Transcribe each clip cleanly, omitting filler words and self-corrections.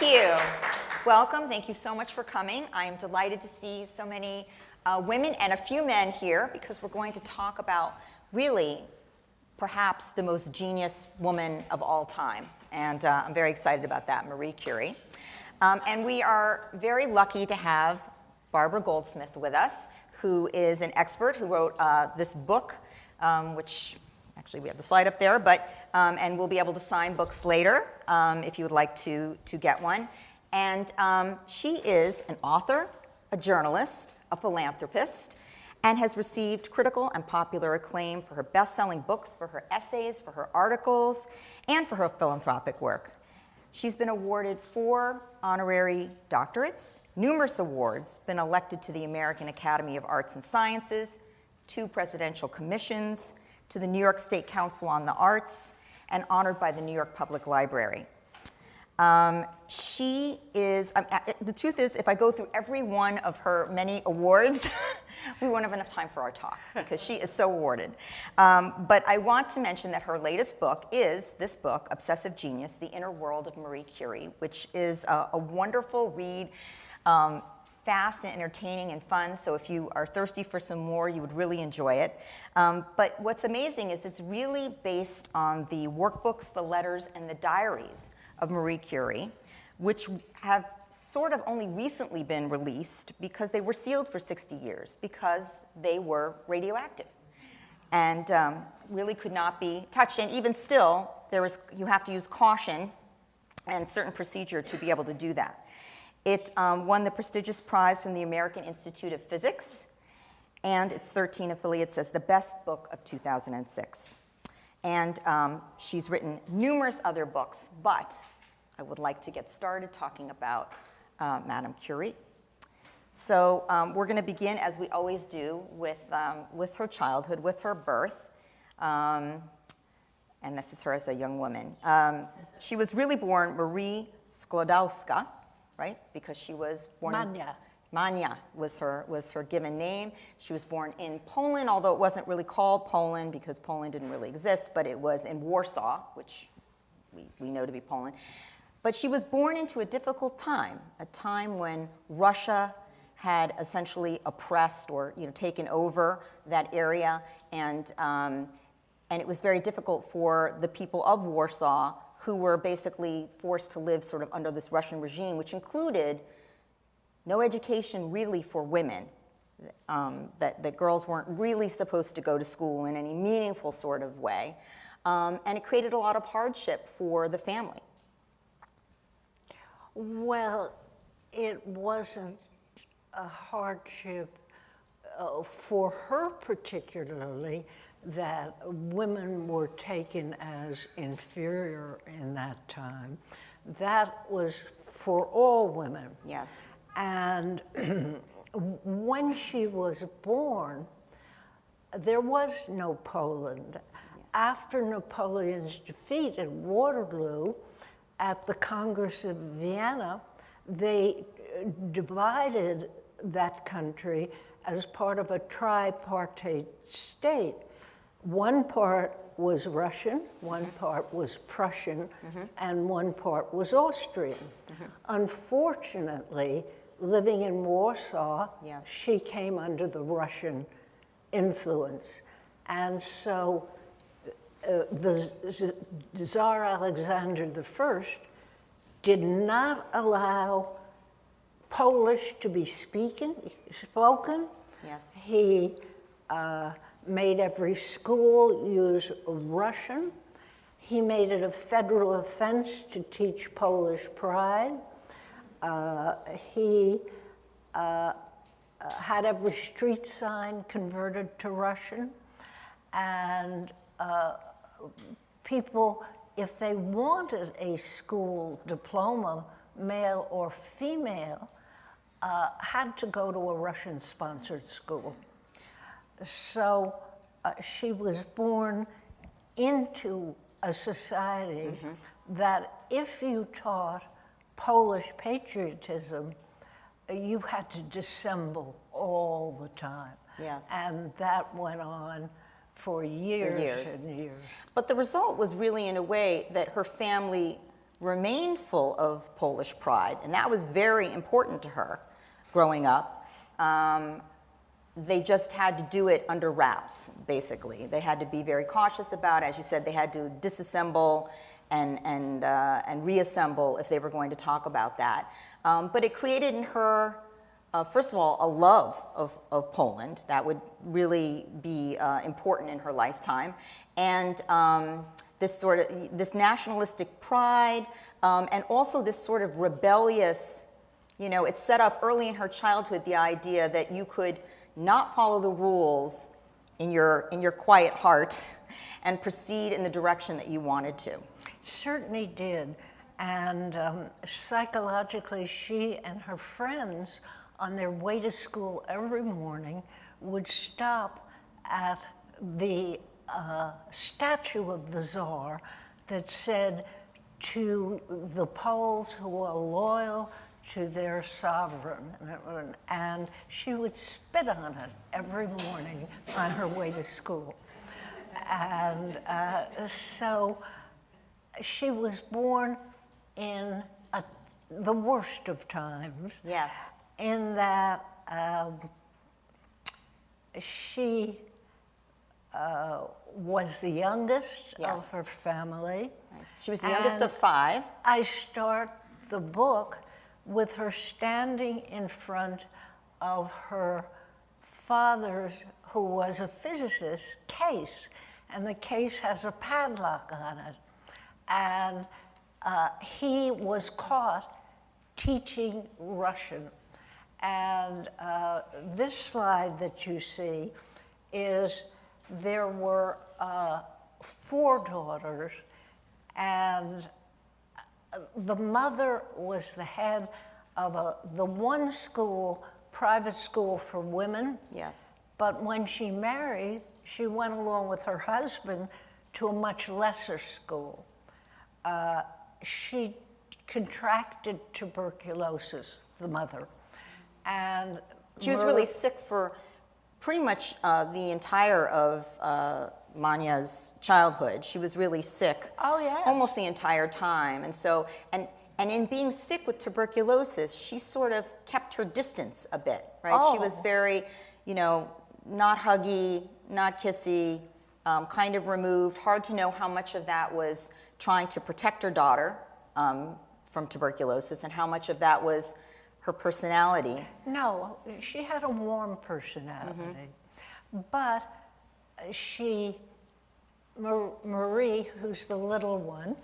you. Welcome. Thank you so much for coming. I'm delighted to see so many women and a few men here because we're going to talk about really perhaps the most genius woman of all time. And I'm very excited about that, Marie Curie. And we are very lucky to have Barbara Goldsmith with us, who is an expert who wrote this book, which actually we have the slide up there, but and we'll be able to sign books later if you would like to get one. And she is an author, a journalist, a philanthropist, and has received critical and popular acclaim for her best-selling books, for her essays, for her articles, and for her philanthropic work. She's been awarded 4 honorary doctorates, numerous awards, been elected to the American Academy of Arts and Sciences, 2 presidential commissions, to the New York State Council on the Arts, and honored by the New York Public Library. She is, the truth is, if I go through every one of her many awards, we won't have enough time for our talk because she is so awarded. But I want to mention that her latest book is this book, Obsessive Genius, The Inner World of Marie Curie, which is a wonderful read, fast and entertaining and fun. So if you are thirsty for some more, you would really enjoy it. But what's amazing is it's really based on the workbooks, the letters, and the diaries of Marie Curie, which have sort of only recently been released because they were sealed for 60 years because they were radioactive and really could not be touched. And even still, you have to use caution and certain procedure to be able to do that. It won the prestigious prize from the American Institute of Physics and its 13 affiliates as the best book of 2006. And she's written numerous other books, but I would like to get started talking about Madame Curie. So we're going to begin, as we always do, with her childhood, with her birth. And this is her as a young woman. She was really born Marie Sklodowska, right? Because she was born Mania was her given name. She was born in Poland, although it wasn't really called Poland because Poland didn't really exist, but it was in Warsaw, which we know to be Poland. But she was born into a difficult time, a time when Russia had essentially oppressed or taken over that area, and it was very difficult for the people of Warsaw, who were basically forced to live sort of under this Russian regime, which included no education really for women, that girls weren't really supposed to go to school in any meaningful sort of way. And it created a lot of hardship for the family. Well, it wasn't a hardship for her particularly that women were taken as inferior in that time. That was for all women. Yes. And when she was born, there was no Poland. Yes. After Napoleon's defeat at Waterloo, at the Congress of Vienna, they divided that country as part of a tripartite state. One part was Russian, one part was Prussian, and one part was Austrian. Unfortunately, living in Warsaw, yes, she came under the Russian influence. And so the Tsar Alexander I did not allow Polish to be spoken. Yes. He made every school use Russian. He made it a federal offense to teach Polish pride. He had every street sign converted to Russian. And people, if they wanted a school diploma, male or female, had to go to a Russian-sponsored school. So she was born into a society that if you taught Polish patriotism, you had to dissemble all the time. Yes. And that went on for years and years. But the result was really, in a way, that her family remained full of Polish pride, and that was very important to her growing up. They just had to do it under wraps, basically. They had to be very cautious about it. As you said, they had to disassemble and reassemble if they were going to talk about that. But it created in her, first of all, a love of Poland. That would really be important in her lifetime. And this nationalistic pride, and also this sort of rebellious, it set up early in her childhood the idea that you could not follow the rules in your quiet heart and proceed in the direction that you wanted to. Certainly did. And psychologically, she and her friends on their way to school every morning would stop at the statue of the Tsar that said, "To the Poles who are loyal to their sovereign." And she would spit on it every morning on her way to school. And so she was born in the worst of times. Yes. In that she was the youngest Yes. of her family. Right. She was the youngest of 5. I start the book with her standing in front of her father's, who was a physicist, case, and the case has a padlock on it. And he was caught teaching Russian. And this slide that you see is, there were 4 daughters, and the mother was the head of the one school, private school for women. Yes. But when she married, she went along with her husband to a much lesser school. She contracted tuberculosis, the mother. And she was really sick for pretty much the entire of Mania's childhood. She was really sick. Oh, yes. Almost the entire time. And so, and in being sick with tuberculosis, she sort of kept her distance a bit, right? Oh. She was very, not huggy, not kissy, kind of removed. Hard to know how much of that was trying to protect her daughter from tuberculosis and how much of that was her personality. No, she had a warm personality. But Marie, who's the little one,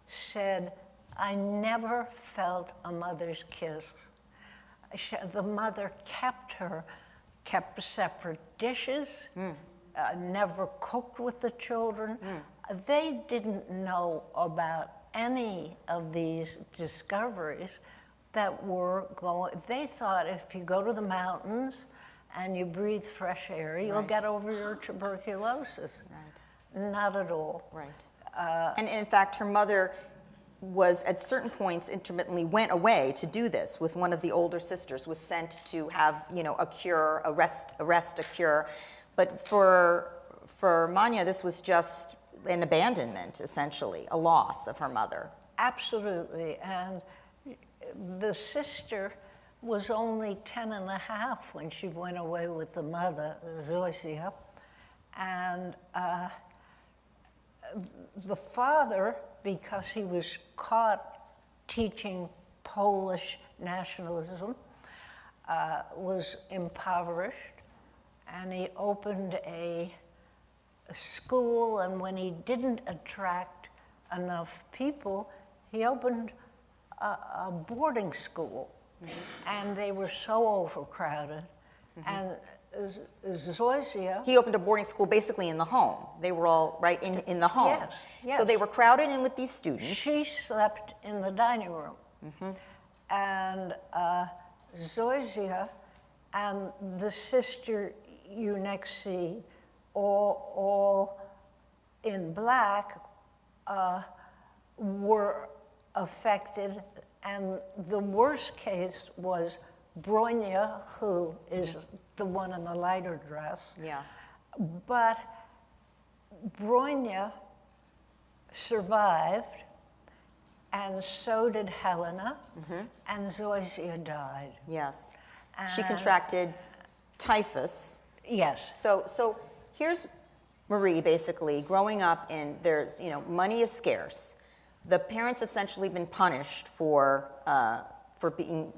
said, "I never felt a mother's kiss." The mother kept separate dishes, never cooked with the children. They didn't know about any of these discoveries that were going. They thought if you go to the mountains and you breathe fresh air, you'll get over your tuberculosis. Right. Not at all. Right. And in fact, her mother was at certain points intermittently went away to do this with one of the older sisters, was sent to have a cure, arrest a cure. But for Manya, this was just an abandonment, essentially, a loss of her mother. Absolutely. And the sister was only 10 and a half when she went away with the mother, Zosia. And the father, because he was caught teaching Polish nationalism, was impoverished, and he opened a school, and when he didn't attract enough people, he opened a boarding school, and they were so overcrowded. And Zosia... He opened a boarding school basically in the home. They were all right in the home. Yes, yes. So they were crowded in with these students. She slept in the dining room. And Zosia and the sister you next see, all in black, were affected. And the worst case was Bronya, who is the one in the lighter dress. Yeah. But Bronya survived, and so did Helena, and Zoysia died. Yes. She And- contracted typhus. Yes. So here's Marie basically growing up in, there's, money is scarce. The parents have essentially been punished for being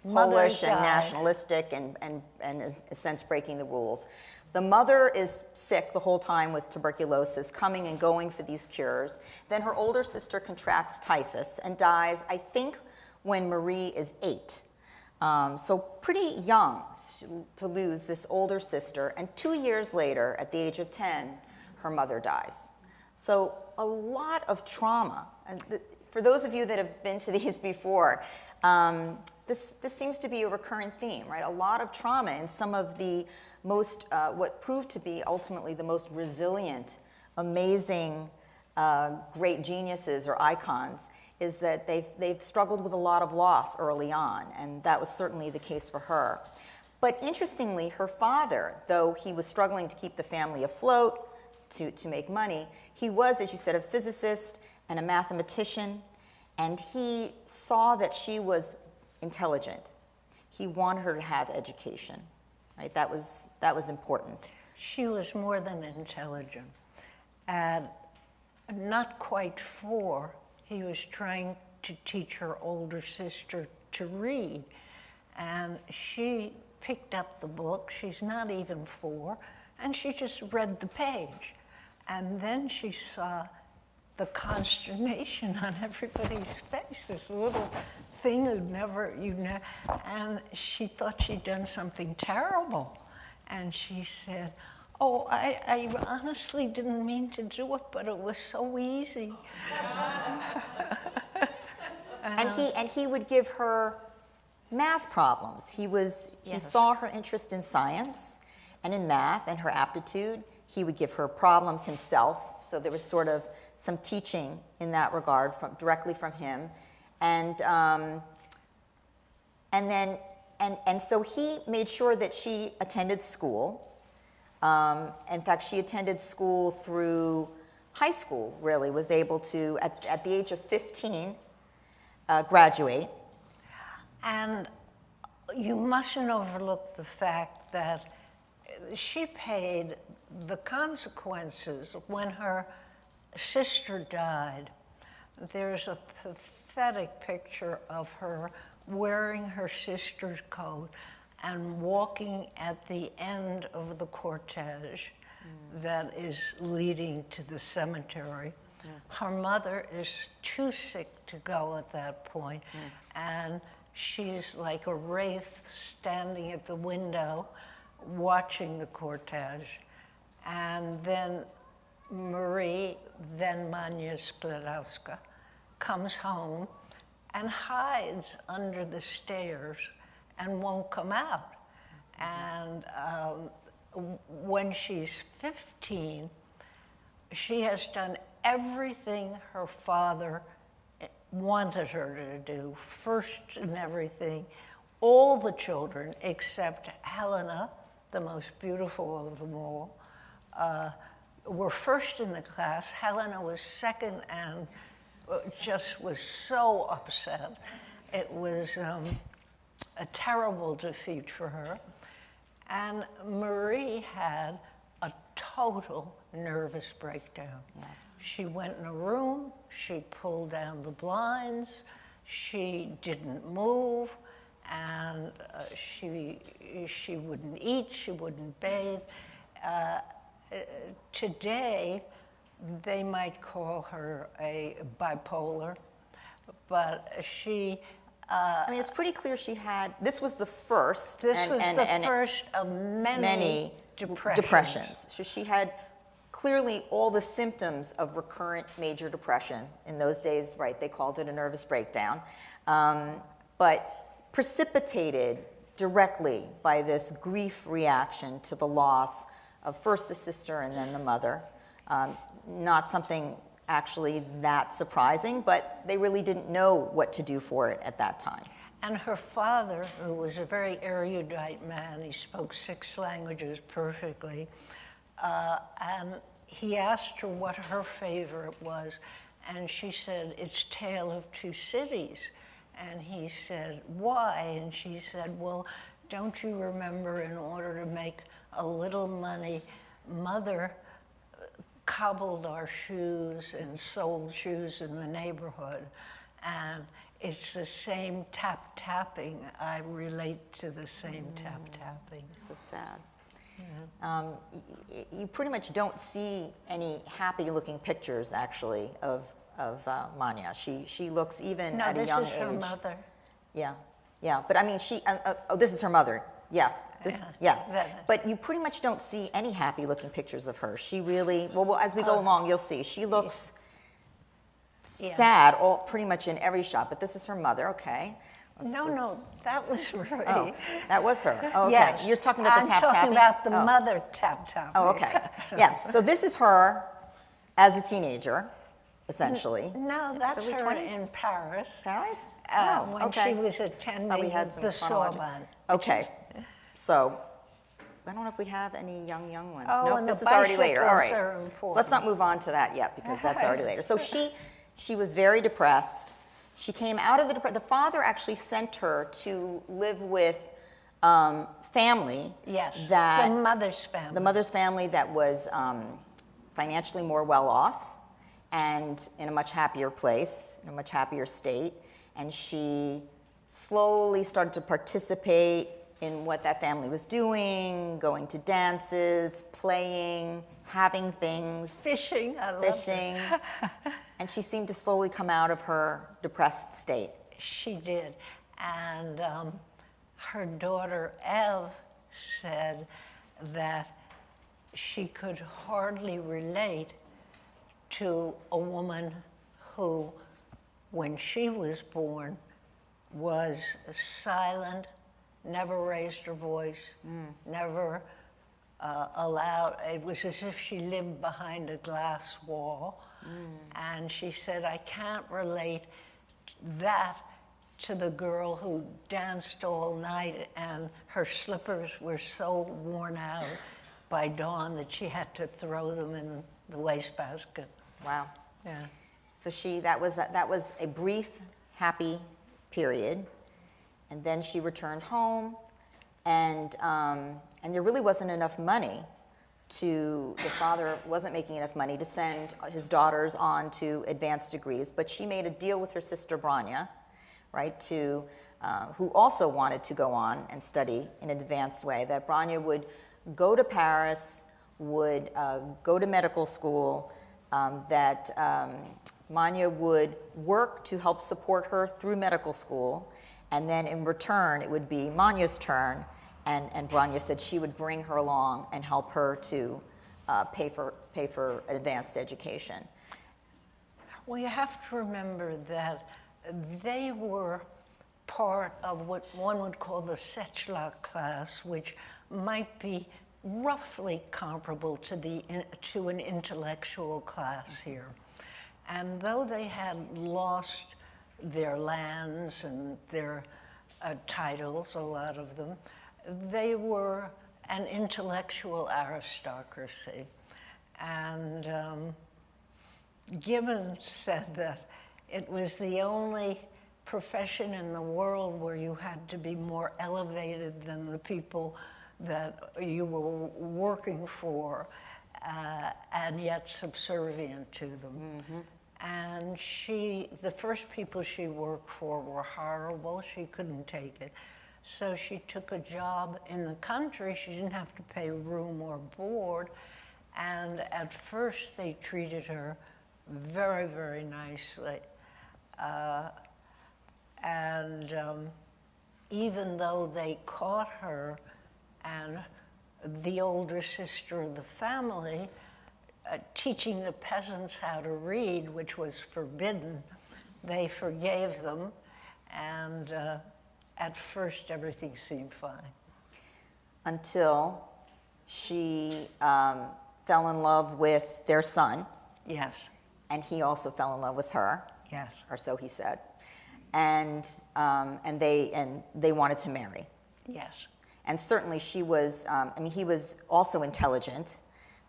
Mother Polish and dies. nationalistic and in a sense breaking the rules. The mother is sick the whole time with tuberculosis, coming and going for these cures. Then her older sister contracts typhus and dies, I think, when Marie is 8. So pretty young to lose this older sister. And 2 years later, at the age of 10, her mother dies. So a lot of trauma. And for those of you that have been to these before, this seems to be a recurrent theme, right? A lot of trauma in some of the most, what proved to be ultimately the most resilient, amazing, great geniuses or icons, is that they've struggled with a lot of loss early on, and that was certainly the case for her. But interestingly, her father, though he was struggling to keep the family afloat, to make money, he was, as you said, a physicist and a mathematician, and he saw that she was intelligent. He wanted her to have education, right? That was important. She was more than intelligent. At not quite 4, he was trying to teach her older sister to read. And she picked up the book, she's not even 4, and she just read the page. And then she saw the consternation on everybody's face, this little thing and she thought she'd done something terrible. And she said, "Oh, I honestly didn't mean to do it, but it was so easy." And he would give her math problems. He saw her interest in science and in math and her aptitude. He would give her problems himself. So there was sort of some teaching in that regard directly from him. And so he made sure that she attended school. In fact, she attended school through high school, really, was able to, at the age of 15, graduate. And you mustn't overlook the fact that she paid the consequences when her sister died. There's a pathetic picture of her wearing her sister's coat and walking at the end of the cortege that is leading to the cemetery. Her mother is too sick to go at that point, and she's like a wraith standing at the window watching the cortege. And then Marie, then Mania Skladowska, comes home and hides under the stairs and won't come out. And when she's 15, she has done everything her father wanted her to do, first in everything. All the children, except Helena, the most beautiful of them all, were first in the class. Helena was second and just was so upset. It was a terrible defeat for her. And Marie had a total nervous breakdown. Yes. She went in a room, she pulled down the blinds, she didn't move, and she wouldn't eat, she wouldn't bathe. Today, they might call her a bipolar, but she... I mean, it's pretty clear this was the first. This was the first of many depressions. So she had clearly all the symptoms of recurrent major depression. In those days, right, they called it a nervous breakdown, but precipitated directly by this grief reaction to the loss of first the sister and then the mother. Not something actually that surprising, but they really didn't know what to do for it at that time. And her father, who was a very erudite man, he spoke 6 languages perfectly, and he asked her what her favorite was, And she said, it's Tale of Two Cities. And he said, why? And she said, well, don't you remember, in order to make a little money, Mother cobbled our shoes and sold shoes in the neighborhood. And it's the same tap-tapping. I relate to the same tap-tapping. So sad. You pretty much don't see any happy-looking pictures, actually, of Manya. She looks, even at a young age. No, this is her mother. Yeah, yeah. But I mean, this is her mother. Yes, yes. But you pretty much don't see any happy-looking pictures of her. She really, well, as we go along, you'll see. She looks sad, pretty much in every shot. But this is her mother. Okay. No, that was Marie. Oh, that was her. Oh, okay. Yes. You're talking about the tap-tapping? I'm talking about the mother tap-tapping. Oh, okay. Yes. So this is her as a teenager, essentially. No, that's Early her 20s? in Paris. Paris? When okay. she was attending Thought we had some the chronology. Sorbonne. Okay. So I don't know if we have any young ones. Oh, Nope, and this the is already later. All right. bicycles are So let's not important. move on to that yet, because that's already later. So she was very depressed. She came out of the depression. The father actually sent her to live with family. Yes, that the mother's family. The mother's family that was financially more well off and in a much happier place, in a much happier state. And she slowly started to participate in what that family was doing, going to dances, playing, having things. Fishing, I love Fishing. And she seemed to slowly come out of her depressed state. She did. And her daughter, Eve, said that she could hardly relate to a woman who, when she was born, was silent, never raised her voice, never allowed, it was as if she lived behind a glass wall. And she said, I can't relate that to the girl who danced all night and her slippers were so worn out by dawn that she had to throw them in the wastebasket. Wow. Yeah. So that was a brief, happy period. And then she returned home, and there really wasn't enough money the father wasn't making enough money to send his daughters on to advanced degrees, but she made a deal with her sister Branya, right, who also wanted to go on and study in an advanced way, that Branya would go to Paris, would go to medical school, that Manya would work to help support her through medical school, and then in return it would be Manya's turn. And Branya said she would bring her along and help her to pay for advanced education. Well, you have to remember that they were part of what one would call the Sechlak class, which might be roughly comparable to an intellectual class here. And though they had lost their lands and their titles, a lot of them, they were an intellectual aristocracy. And Gibbon said that it was the only profession in the world where you had to be more elevated than the people that you were working for, and yet subservient to them. And the first people she worked for were horrible. She couldn't take it. So she took a job in the country. She didn't have to pay room or board. And at first they treated her very, very nicely. Even though they caught her and the older sister of the family teaching the peasants how to read, which was forbidden, they forgave them. And at first, everything seemed fine. Until she fell in love with their son. Yes. And he also fell in love with her. Yes. Or so he said. And they wanted to marry. Yes. And certainly she was, he was also intelligent,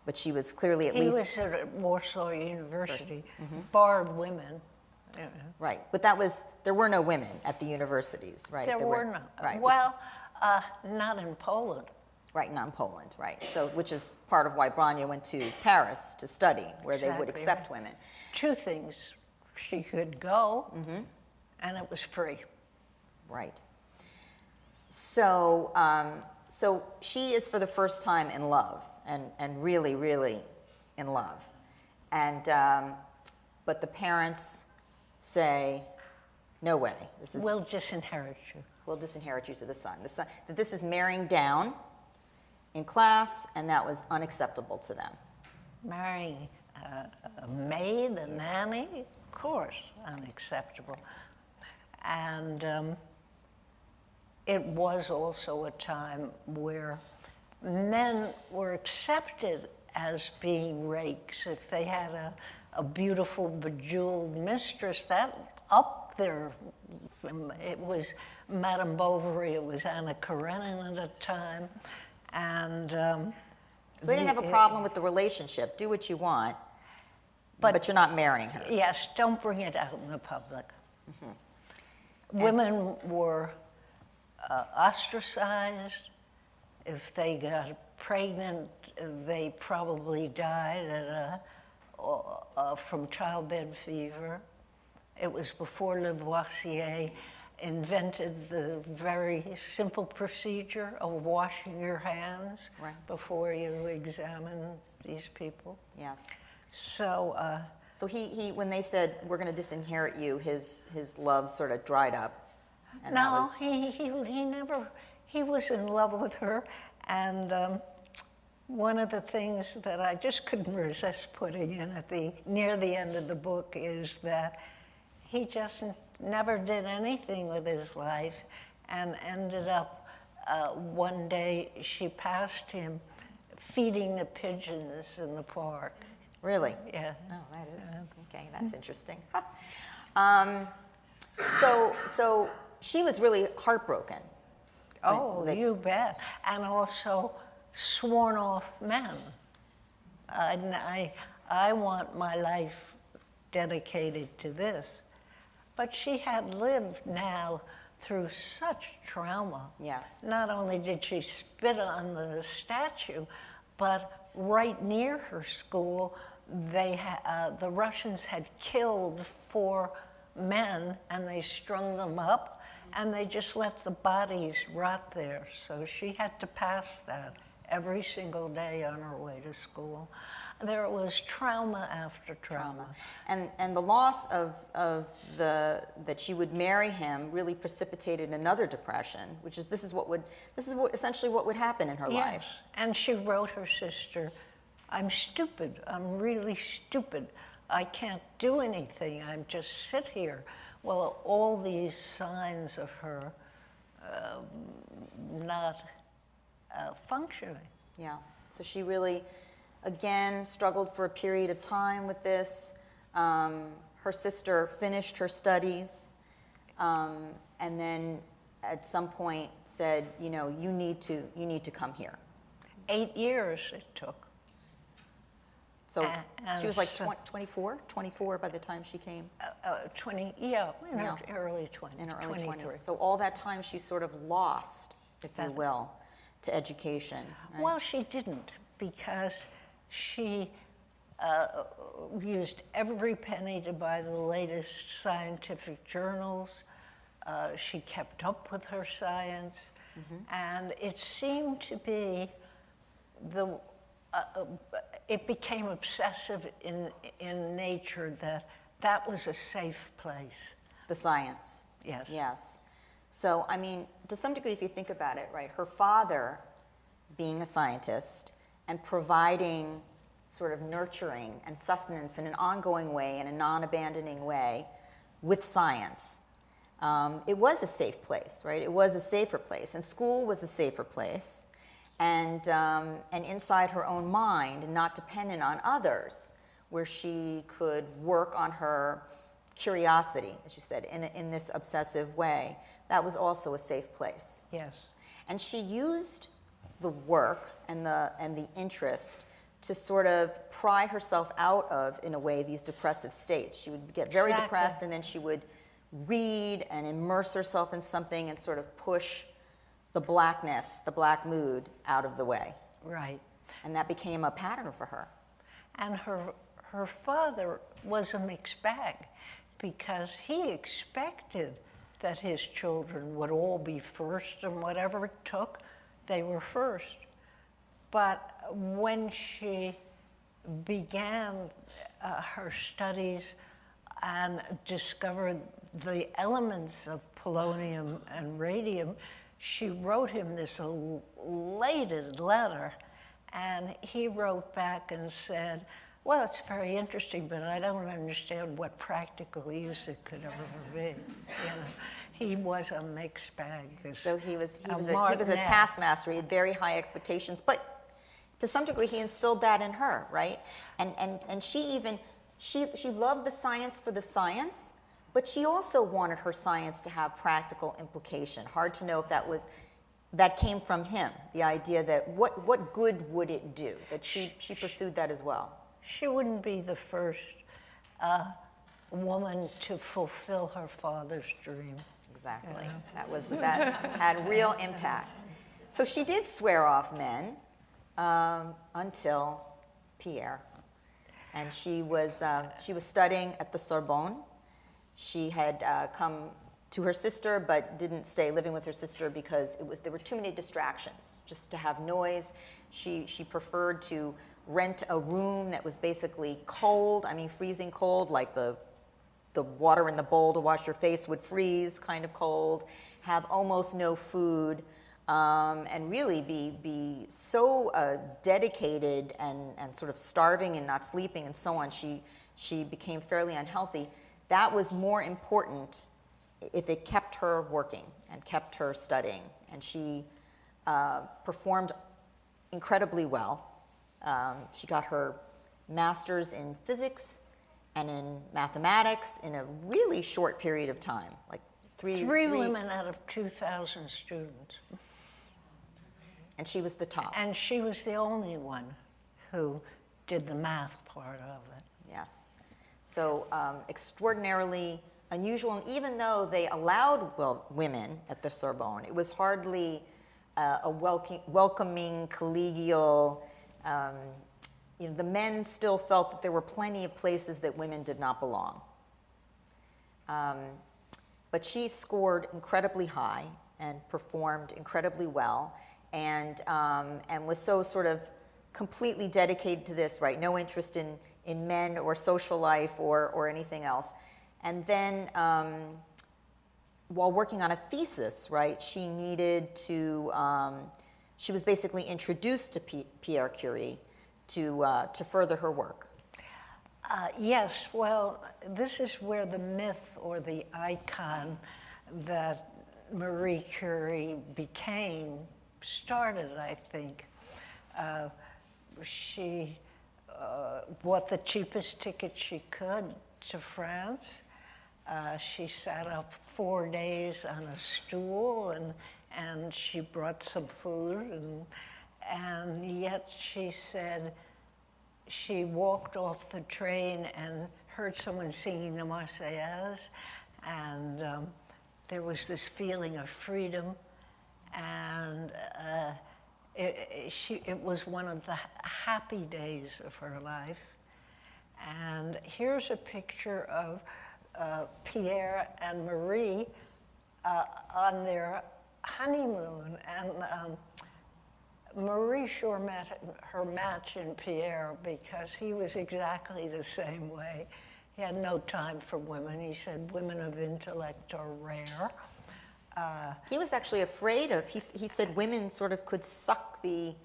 but she was clearly at He least... was at Warsaw University, barred women. Right, but there were no women at the universities, right? There were not. Right. Well, not in Poland. Right, not in Poland, right. So, which is part of why Branja went to Paris to study, where they would Exactly accept right. women. Two things. She could go, and it was free. Right. So, so she is for the first time in love, and really, really in love. And, but the parents say, no way. We'll disinherit you. We'll disinherit you to the son. That this is marrying down in class, and that was unacceptable to them. Marrying a maid, a nanny, of course, unacceptable. And it was also a time where men were accepted as being rakes. If they had a beautiful, bejeweled mistress, that up there, it was Madame Bovary, it was Anna Karenina at the time. And so they didn't have a problem with the relationship. Do what you want, but you're not marrying her. Yes, don't bring it out in the public. Women were ostracized. If they got pregnant, they probably died from childbed fever. It was before Lavoisier invented the very simple procedure of washing your hands before you examine these people. Yes. So, so he when they said we're going to disinherit you, his love sort of dried up. And that no, was... he never. He was in love with her, and one of the things that I just couldn't resist putting in at near the end of the book is that he just never did anything with his life, and ended up one day she passed him feeding the pigeons in the park. Really? Yeah. Oh, that is okay. That's interesting. So she was really heartbroken. Oh, you bet. And also sworn off men. I want my life dedicated to this. But she had lived now through such trauma. Yes. Not only did she spit on the statue, but right near her school, the Russians had killed 4 men, and they strung them up, and they just let the bodies rot there. So she had to pass that every single day on her way to school. There was trauma after trauma. And the loss of that she would marry him really precipitated another depression, which is essentially what would happen in her life. And she wrote her sister, "I'm stupid. I'm really stupid. I can't do anything. I just sit here." Well, all these signs of her not functioning. Yeah. So she really, again, struggled for a period of time with this. Her sister finished her studies, and then at some point said, you know, you need to come here. 8 years it took. So she was like 24 by the time she came? 20, her early 20s. In her early 23. 20s. So all that time she sort of lost, if you will, to education. Right? Well, she didn't, because she used every penny to buy the latest scientific journals. She kept up with her science, and it seemed to be it became obsessive in nature that was a safe place. The science. Yes. Yes. So, I mean, to some degree, if you think about it, right, her father being a scientist and providing sort of nurturing and sustenance in an ongoing way, in a non-abandoning way, with science, it was a safe place, right? It was a safer place, and school was a safer place. And inside her own mind, and not dependent on others, where she could work on her curiosity, as you said, in this obsessive way. That was also a safe place. Yes. And she used the work and the interest to sort of pry herself out of, in a way, these depressive states. She would get very Exactly. depressed, and then she would read and immerse herself in something and sort of push the blackness, the black mood, out of the way. Right. And that became a pattern for her. And her father was a mixed bag, because he expected that his children would all be first, and whatever it took, they were first. But when she began her studies and discovered the elements of polonium and radium, she wrote him this elated letter, and he wrote back and said, well, it's very interesting, but I don't understand what practical use it could ever be. You know, he was a mixed bag. So he was a taskmaster. He had very high expectations, but to some degree, he instilled that in her, right? And she loved the science for the science, but she also wanted her science to have practical implication. Hard to know if that came from him, the idea that what good would it do? That she pursued that as well. She wouldn't be the first woman to fulfill her father's dream. Exactly. That had real impact. So she did swear off men until Pierre, and she was studying at the Sorbonne. She had come to her sister, but didn't stay living with her sister because there were too many distractions. Just to have noise, she preferred to rent a room that was basically cold. I mean, freezing cold, like the water in the bowl to wash your face would freeze, kind of cold. Have almost no food, and really be so dedicated and sort of starving and not sleeping and so on. She became fairly unhealthy. That was more important if it kept her working and kept her studying. And she performed incredibly well. She got her master's in physics and in mathematics in a really short period of time, like three women out of 2,000 students. And she was the top. And she was the only one who did the math part of it. Yes. So extraordinarily unusual, and even though they allowed women at the Sorbonne, it was hardly a welcoming, collegial. The men still felt that there were plenty of places that women did not belong. But she scored incredibly high and performed incredibly well, and was so sort of completely dedicated to this, right? No interest in men or social life or anything else. And then while working on a thesis, right, she needed to, she was basically introduced to Pierre Curie to further her work. Yes, well, this is where the myth or the icon that Marie Curie became started, I think. She bought the cheapest ticket she could to France. She sat up 4 days on a stool, and she brought some food, and yet she said she walked off the train and heard someone singing the Marseillaise, and there was this feeling of freedom, and it was one of the happy days of her life. And here's a picture of Pierre and Marie on their honeymoon, and Marie sure met her match in Pierre, because he was exactly the same way. He had no time for women. He said women of intellect are rare. He was actually afraid of, he said women sort of could suck the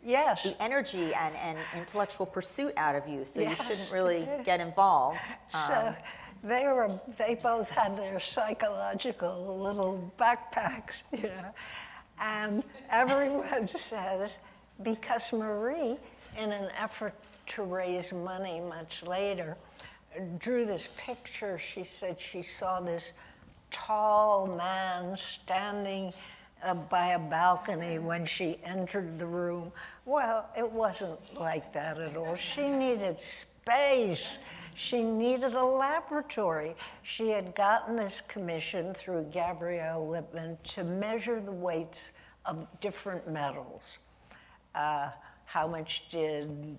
energy and intellectual pursuit out of you, so you shouldn't really get involved. So they both had their psychological little backpacks, you know. And everyone says, because Marie, in an effort to raise money much later, drew this picture. She said she saw this tall man standing by a balcony when she entered the room. Well, it wasn't like that at all. She needed space. She needed a laboratory. She had gotten this commission through Gabrielle Lippmann to measure the weights of different metals. How much did,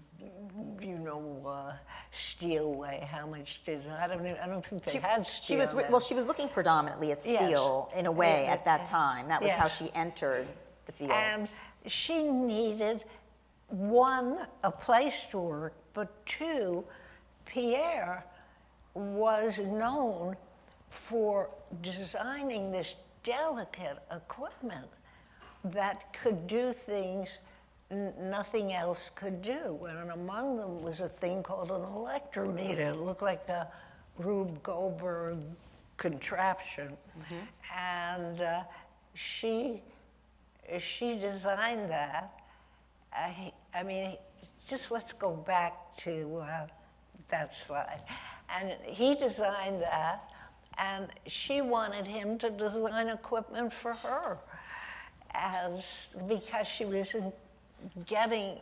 steel weigh? How much did, I don't think they had steel. She was looking predominantly at steel, in a way, at that time. That was how she entered the field. And she needed, one, a place to work, but two, Pierre was known for designing this delicate equipment that could do things nothing else could do. And among them was a thing called an electrometer. It looked like a Rube Goldberg contraption. And she designed that. I mean, just let's go back to that slide. And he designed that, and she wanted him to design equipment for her, because she was getting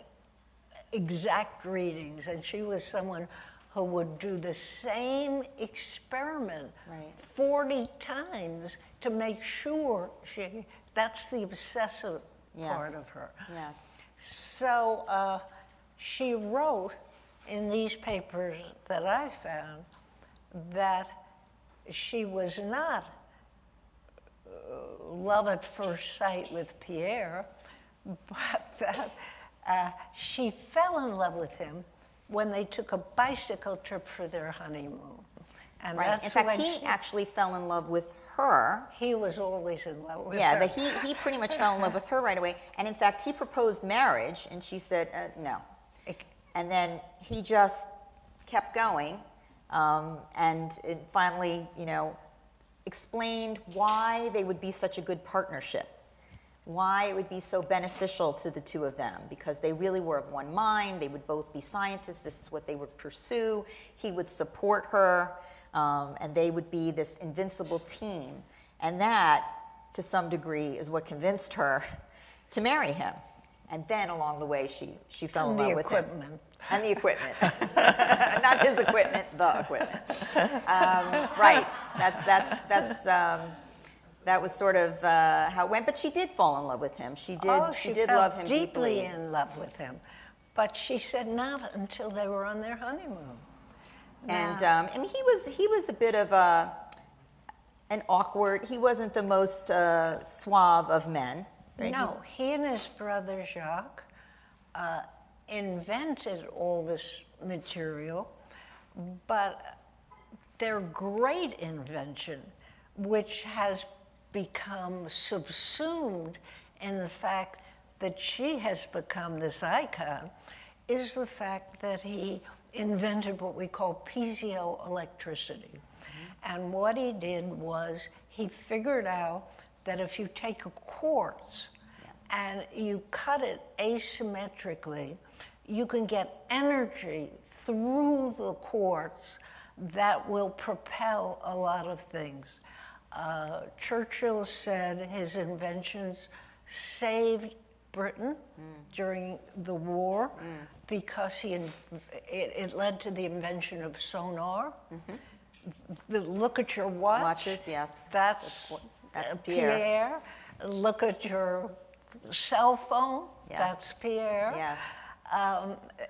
exact readings, and she was someone who would do the same experiment 40 times to make sure that's the obsessive part of her. Yes. So she wrote in these papers that I found that she was not love at first sight with Pierre, but that she fell in love with him when they took a bicycle trip for their honeymoon. And that's in fact, he actually fell in love with her. He was always in love with her. Yeah, he pretty much fell in love with her right away. And in fact, he proposed marriage, and she said no. And then he just kept going, and it finally, explained why they would be such a good partnership, why it would be so beneficial to the two of them, because they really were of one mind. They would both be scientists. This is what they would pursue. He would support her, and they would be this invincible team. And that, to some degree, is what convinced her to marry him. And then along the way, she fell in love with him. And the equipment. Not his equipment, the equipment. Right. That was sort of how it went. But she did fall in love with him. She did love him deeply. In love with him. But she said not until they were on their honeymoon. And he was a bit of an awkward. He wasn't the most suave of men. Right? No, he and his brother Jacques invented all this material, but their great invention, which has become subsumed in the fact that she has become this icon, is the fact that he invented what we call Pzo Electricity. And what he did was he figured out that if you take a quartz and you cut it asymmetrically, you can get energy through the quartz that will propel a lot of things. Churchill said his inventions saved Britain during the war because it led to the invention of sonar. Look at your watch. Watches, yes. That's Pierre. Look at your cell phone. Yes. That's Pierre. Yes.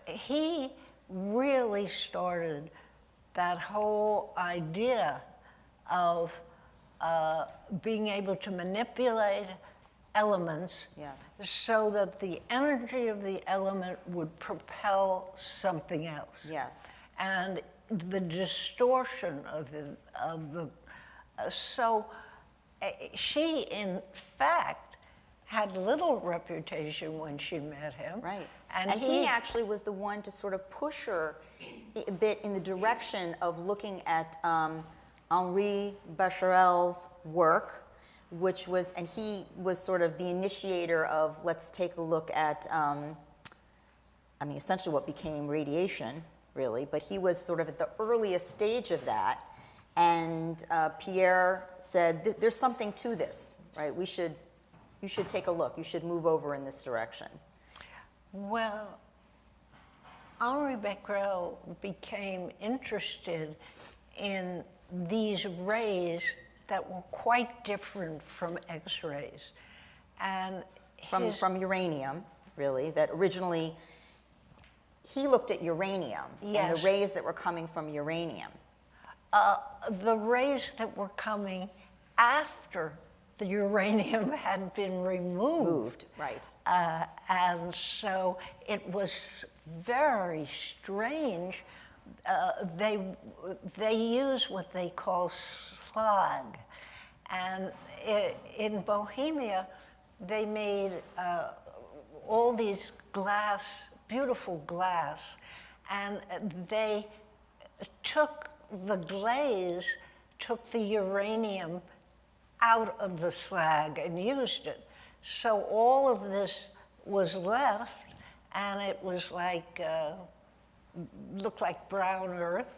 He really started that whole idea of being able to manipulate elements so that the energy of the element would propel something else. Yes. And the distortion of the so she in fact had little reputation when she met him. Right. And he actually was the one to sort of push her a bit in the direction of looking at Henri Becquerel's work, which was, and he was sort of the initiator of, let's take a look at, essentially what became radiation, really, but he was sort of at the earliest stage of that. And Pierre said, there's something to this, right? We should you should take a look, you should move over in this direction? Well, Henri Becquerel became interested in these rays that were quite different from X-rays. And From uranium, really, that originally, he looked at uranium and the Yes. rays that were coming from uranium. the rays that were coming after the uranium had been removed. Moved, right. And so it was very strange. They use what they call slag. And in Bohemia, they made all these glass, beautiful glass, and they took the glaze, took the uranium out of the slag and used it. So all of this was left, and it was like, looked like brown earth,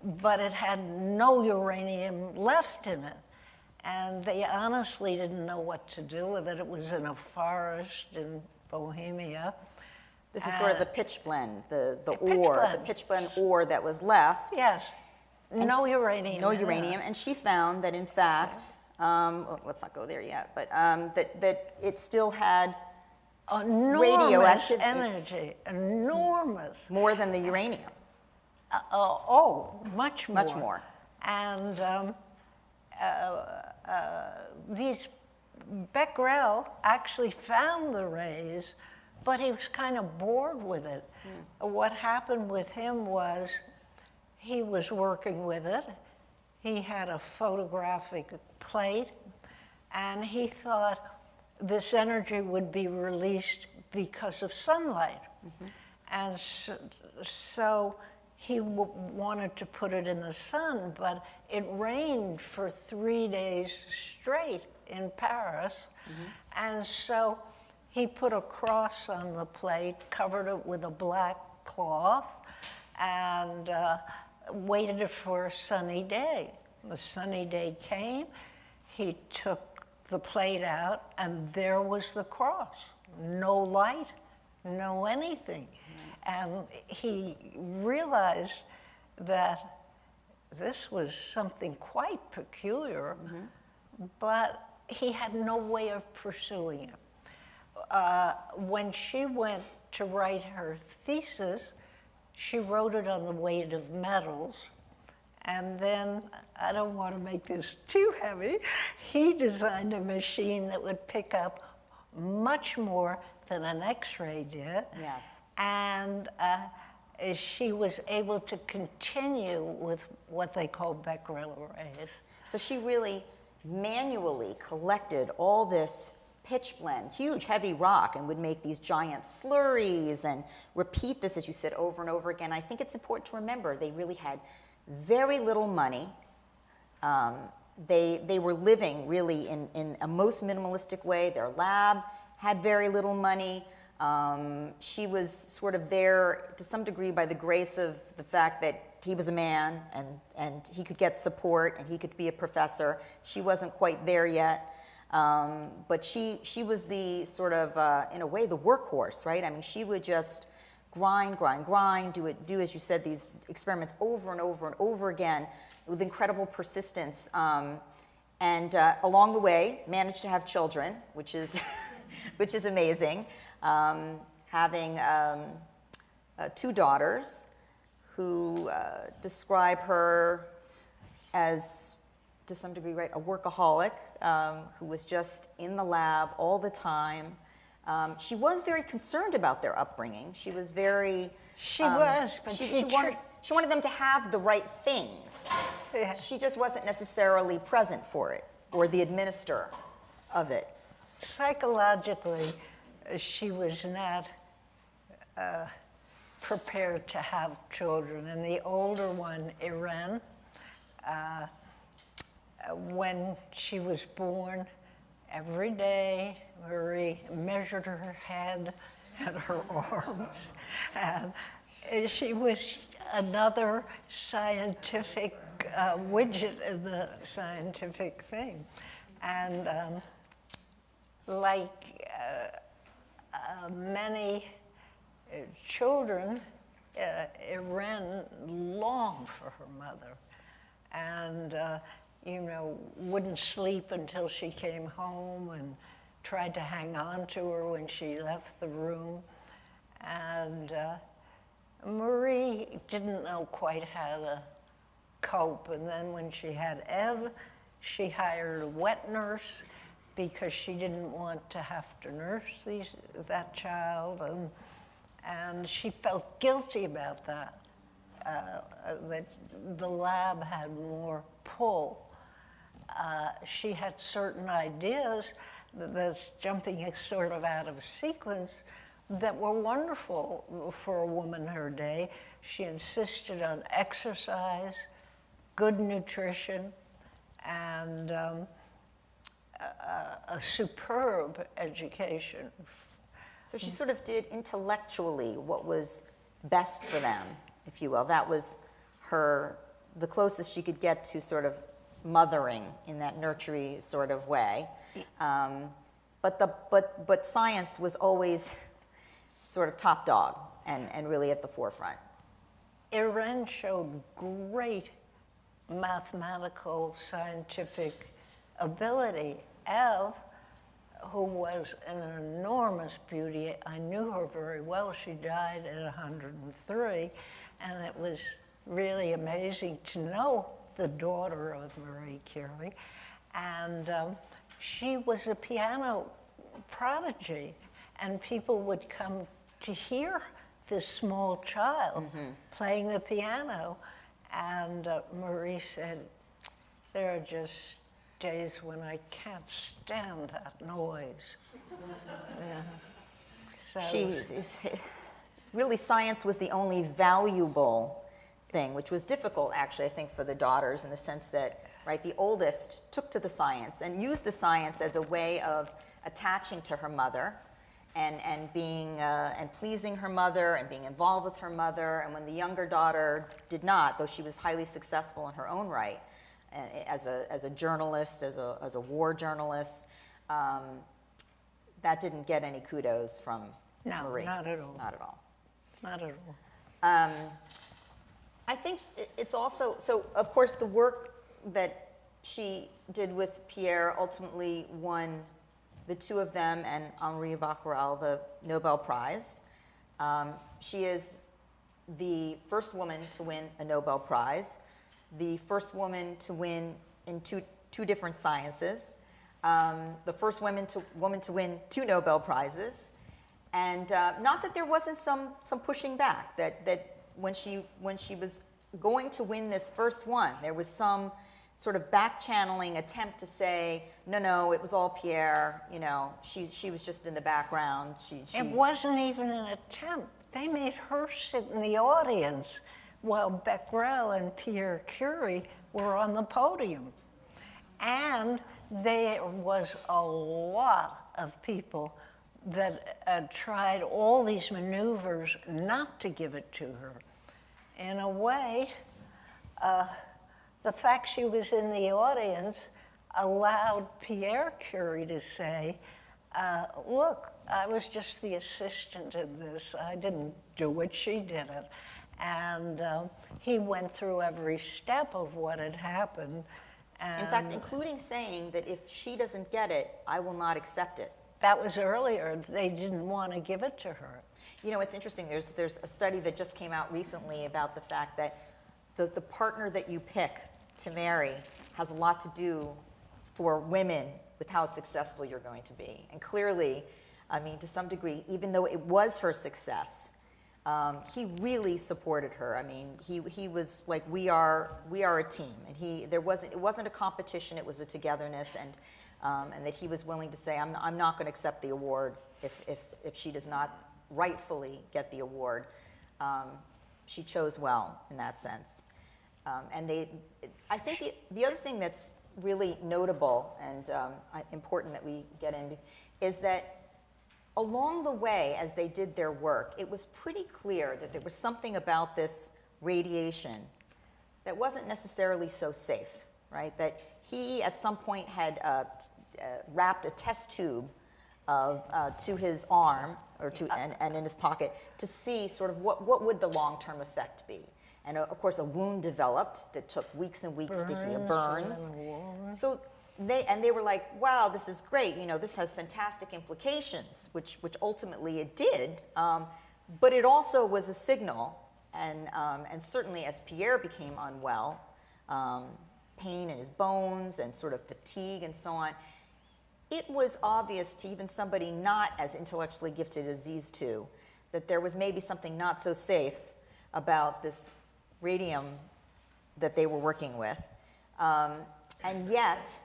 but it had no uranium left in it. And they honestly didn't know what to do with it. It was in a forest in Bohemia. This is sort of the pitch blend, the pitch ore, the blend. pitch blend ore that was left. Yes, no uranium. No in it. uranium, and she found that in fact, well, let's not go there yet, but that it still had Enormous radioactive energy, enormous. more than the uranium. Much more. Much more. And these Becquerel actually found the rays, but he was kind of bored with it. What happened with him was he was working with it. He had a photographic plate, and he thought this energy would be released because of sunlight. And so he wanted to put it in the sun, but it rained for 3 days straight in Paris. And so he put a cross on the plate, covered it with a black cloth, and waited for a sunny day. The sunny day came, he took the plate out, and there was the cross. No light, no anything. And he realized that this was something quite peculiar, but he had no way of pursuing it. When she went to write her thesis, she wrote it on the weight of metals. And then, I don't want to make this too heavy, he designed a machine that would pick up much more than an X-ray did. Yes. And she was able to continue with what they call Becquerel rays. So she really manually collected all this pitch blend, huge heavy rock, and would make these giant slurries and repeat this, as you said, over and over again. I think it's important to remember they really had very little money. They were living really in a most minimalistic way. Their lab had very little money. She was sort of there to some degree by the grace of the fact that he was a man and he could get support and he could be a professor. She wasn't quite there yet. But she was the sort of, in a way, the workhorse, right? I mean, she would just grind, do, as you said, these experiments over and over and over again with incredible persistence. And along the way, managed to have children, which is, which is amazing. Having 2 daughters who describe her as, to some degree, right, a workaholic who was just in the lab all the time. She was very concerned about their upbringing. She was very... She was, but she wanted them to have the right things. Yeah. She just wasn't necessarily present for it or the administrator of it. Psychologically, she was not prepared to have children. And the older one, Irene, when she was born, every day Marie measured her head and her arms. And she was another scientific widget in the scientific thing. And like many children, Irene longed for her mother, and you know, wouldn't sleep until she came home, and tried to hang on to her when she left the room. And Marie didn't know quite how to cope, and then when she had Eve, she hired a wet nurse because she didn't want to have to nurse that child, and she felt guilty about that, that the lab had more pull. She had certain ideas that's jumping sort of out of sequence that were wonderful for a woman her day. She insisted on exercise, good nutrition, and a superb education. So she sort of did intellectually what was best for them, if you will. That was the closest she could get to sort of mothering in that nurturing sort of way. But science was always sort of top dog and really at the forefront. Irene showed great mathematical, scientific ability. Eve, who was an enormous beauty, I knew her very well. She died at 103, and it was really amazing to know the daughter of Marie Curie. And she was a piano prodigy, and people would come to hear this small child playing the piano. And Marie said, there are just days when I can't stand that noise. Yeah. So really, science was the only valuable thing, which was difficult, actually, I think, for the daughters, in the sense that, right, the oldest took to the science and used the science as a way of attaching to her mother and being and pleasing her mother and being involved with her mother. And when the younger daughter did not, though she was highly successful in her own right, as a journalist, as a war journalist, that didn't get any kudos from Marie. Not at all. Not at all. Not at all. I think it's also, so of course the work that she did with Pierre ultimately won the two of them and Henri Becquerel the Nobel Prize. She is the first woman to win a Nobel Prize, the first woman to win in two different sciences, the first woman to win 2 Nobel Prizes, and not that there wasn't some pushing back, that when she was going to win this first one, there was some sort of back-channeling attempt to say, no, it was all Pierre, you know, she was just in the background. It wasn't even an attempt. They made her sit in the audience while Becquerel and Pierre Curie were on the podium. And there was a lot of people that tried all these maneuvers not to give it to her. In a way, the fact she was in the audience allowed Pierre Curie to say, look, I was just the assistant in this. I didn't do it, she did it. And he went through every step of what had happened. And in fact, including saying that if she doesn't get it, I will not accept it. that was earlier. They didn't want to give it to her. You know, it's interesting. There's a study that just came out recently about the fact that the partner that you pick to marry has a lot to do for women with how successful you're going to be. And clearly, I mean, to some degree, even though it was her success, he really supported her. I mean, he was like, we are a team, and it wasn't a competition. It was a togetherness, and that he was willing to say, I'm not going to accept the award if she does not rightfully get the award. She chose well in that sense. And I think the other thing that's really notable and important that we get in is that along the way, as they did their work, it was pretty clear that there was something about this radiation that wasn't necessarily so safe, right? That he, at some point, had wrapped a test tube to his arm or and in his pocket to see sort of what would the long-term effect be. And of course, a wound developed that took weeks and weeks to heal, burns. So they were like, wow, this is great. You know, this has fantastic implications, which ultimately it did. But it also was a signal, and certainly as Pierre became unwell, pain in his bones and sort of fatigue and so on, it was obvious to even somebody not as intellectually gifted as these two that there was maybe something not so safe about this radium that they were working with. And yet,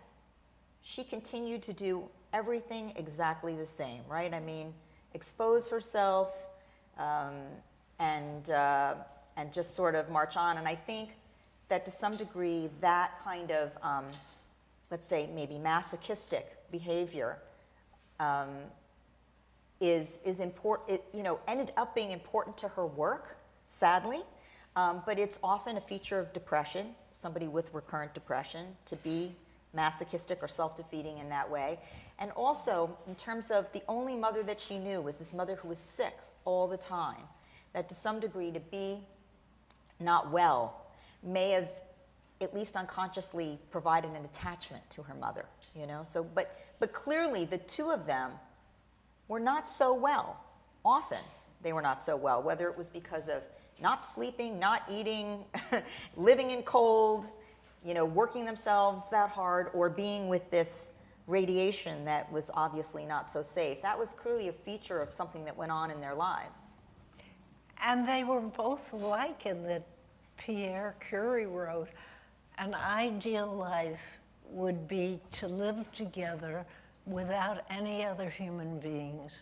she continued to do everything exactly the same, right? I mean, expose herself and just sort of march on. And I think that to some degree, that kind of, let's say, maybe masochistic behavior is important. It, ended up being important to her work, sadly. But it's often a feature of depression, somebody with recurrent depression, to be masochistic or self-defeating in that way. And also, in terms of the only mother that she knew was this mother who was sick all the time, that to some degree to be not well may have, at least unconsciously, provided an attachment to her mother, So, but clearly the two of them were not so well. Often they were not so well, whether it was because of not sleeping, not eating, living in cold, working themselves that hard, or being with this radiation that was obviously not so safe. That was clearly a feature of something that went on in their lives. And they were both alike in that Pierre Curie wrote, an ideal life would be to live together without any other human beings.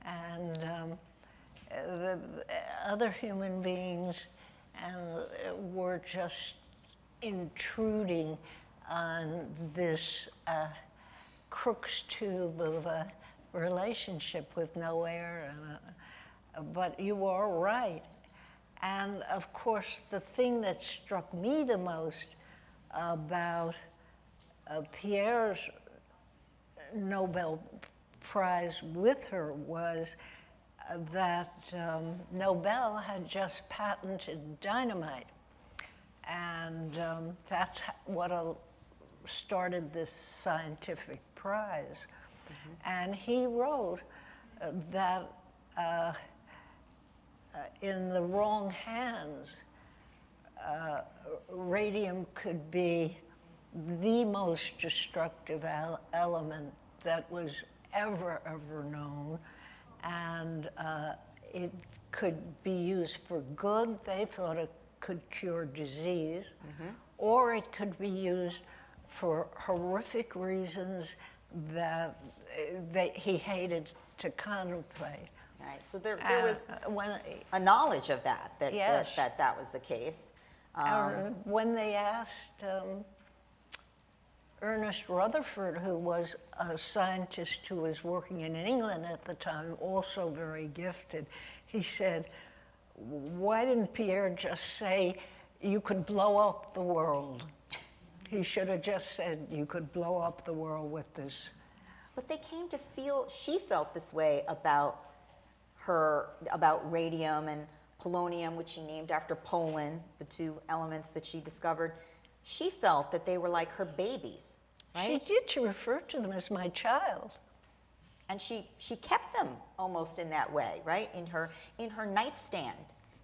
And the other human beings were just intruding on this Crookes tube of a relationship with no air. But you are right. And of course, the thing that struck me the most about Pierre's Nobel Prize with her was that Nobel had just patented dynamite. And that's what started this scientific prize. And he wrote that in the wrong hands, radium could be the most destructive element that was ever known. And it could be used for good. They thought it could cure disease, or it could be used for horrific reasons that he hated to contemplate. Right. So there was a knowledge of that was the case. When they asked Ernest Rutherford, who was a scientist who was working in England at the time, also very gifted, he said, why didn't Pierre just say, you could blow up the world? He should have just said, you could blow up the world with this. But they came to feel, she felt this way about radium and polonium, which she named after Poland, the two elements that she discovered. She felt that they were like her babies, right? She did. She referred to them as my child. And she kept them almost in that way, right? In her nightstand,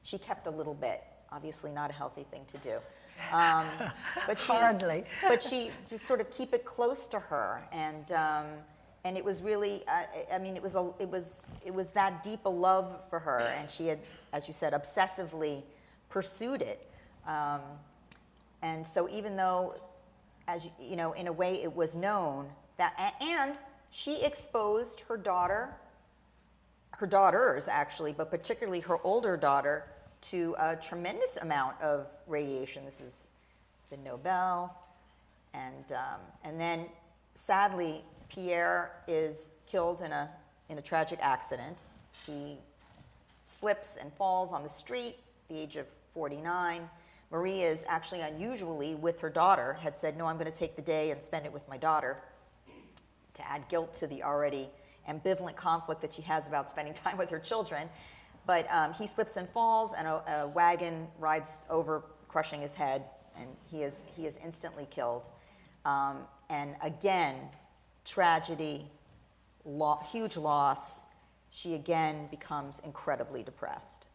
she kept a little bit. Obviously not a healthy thing to do. But hardly. But she just sort of keep it close to her, and it was really, it was that deep a love for her, and she had, as you said, obsessively pursued it. And so even though, as in a way it was known that, and she exposed her daughters actually, but particularly her older daughter, to a tremendous amount of radiation. This is the Nobel, and then sadly Pierre is killed in a tragic accident. He slips and falls on the street at the age of 49. Marie is actually unusually with her daughter, had said, no, I'm going to take the day and spend it with my daughter, to add guilt to the already ambivalent conflict that she has about spending time with her children. But he slips and falls, and a wagon rides over, crushing his head, and he is instantly killed. And again, tragedy, huge loss. She again becomes incredibly depressed.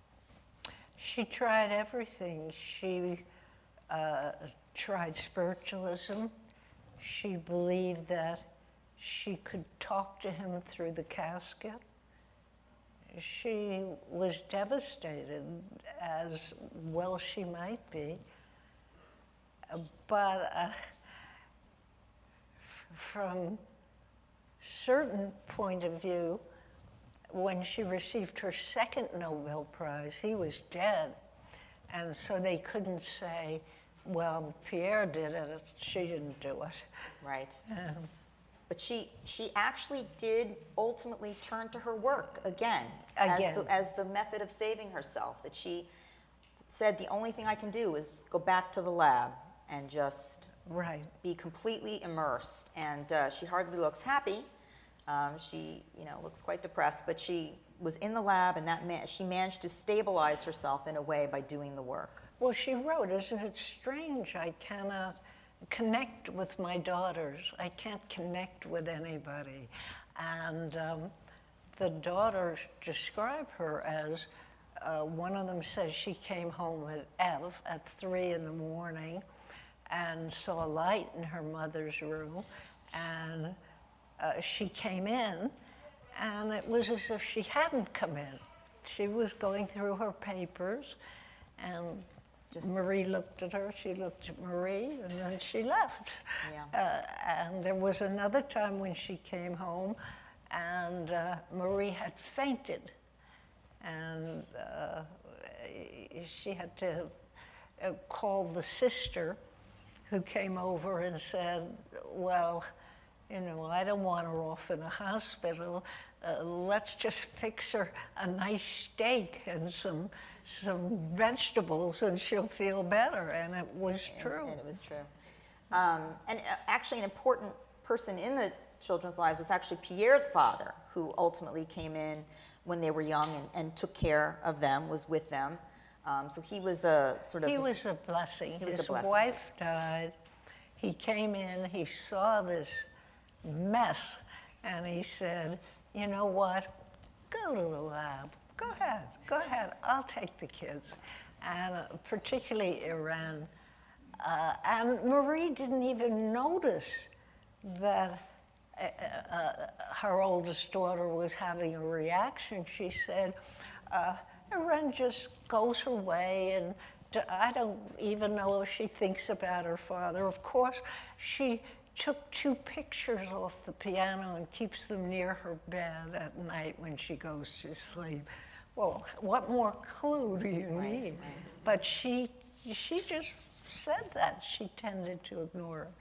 She tried everything. She tried spiritualism. She believed that she could talk to him through the casket. She was devastated, as well she might be. But from certain point of view, when she received her second Nobel Prize, he was dead. And so they couldn't say, well, Pierre did it, she didn't do it. Right. But she actually did ultimately turn to her work again. As the method of saving herself. That she said, the only thing I can do is go back to the lab and just be completely immersed. And she hardly looks happy. She, looks quite depressed, but she was in the lab, and she managed to stabilize herself in a way by doing the work. Well, she wrote, isn't it strange? I cannot connect with my daughters. I can't connect with anybody. And the daughters describe her as, one of them says she came home with Ev at 3 in the morning and saw a light in her mother's room, and she came in, and it was as if she hadn't come in. She was going through her papers, and Marie looked at her, she looked at Marie, and then she left. Yeah. And there was another time when she came home, and Marie had fainted, and she had to call the sister, who came over and said, well, I don't want her off in a hospital. Let's just fix her a nice steak and some vegetables, and she'll feel better. And it was true. And it was true. And actually, an important person in the children's lives was actually Pierre's father, who ultimately came in when they were young and took care of them, was with them. So he was a sort of... He was a blessing. His wife died. He came in, he saw this mess, and he said, you know what, go to the lab, go ahead, I'll take the kids. And particularly Iran. And Marie didn't even notice that her oldest daughter was having a reaction. She said, Iran just goes her way, and I don't even know if she thinks about her father. Of course, she took 2 pictures off the piano and keeps them near her bed at night when she goes to sleep. Well, what more clue do you need? Right. But she just said that. She tended to ignore it.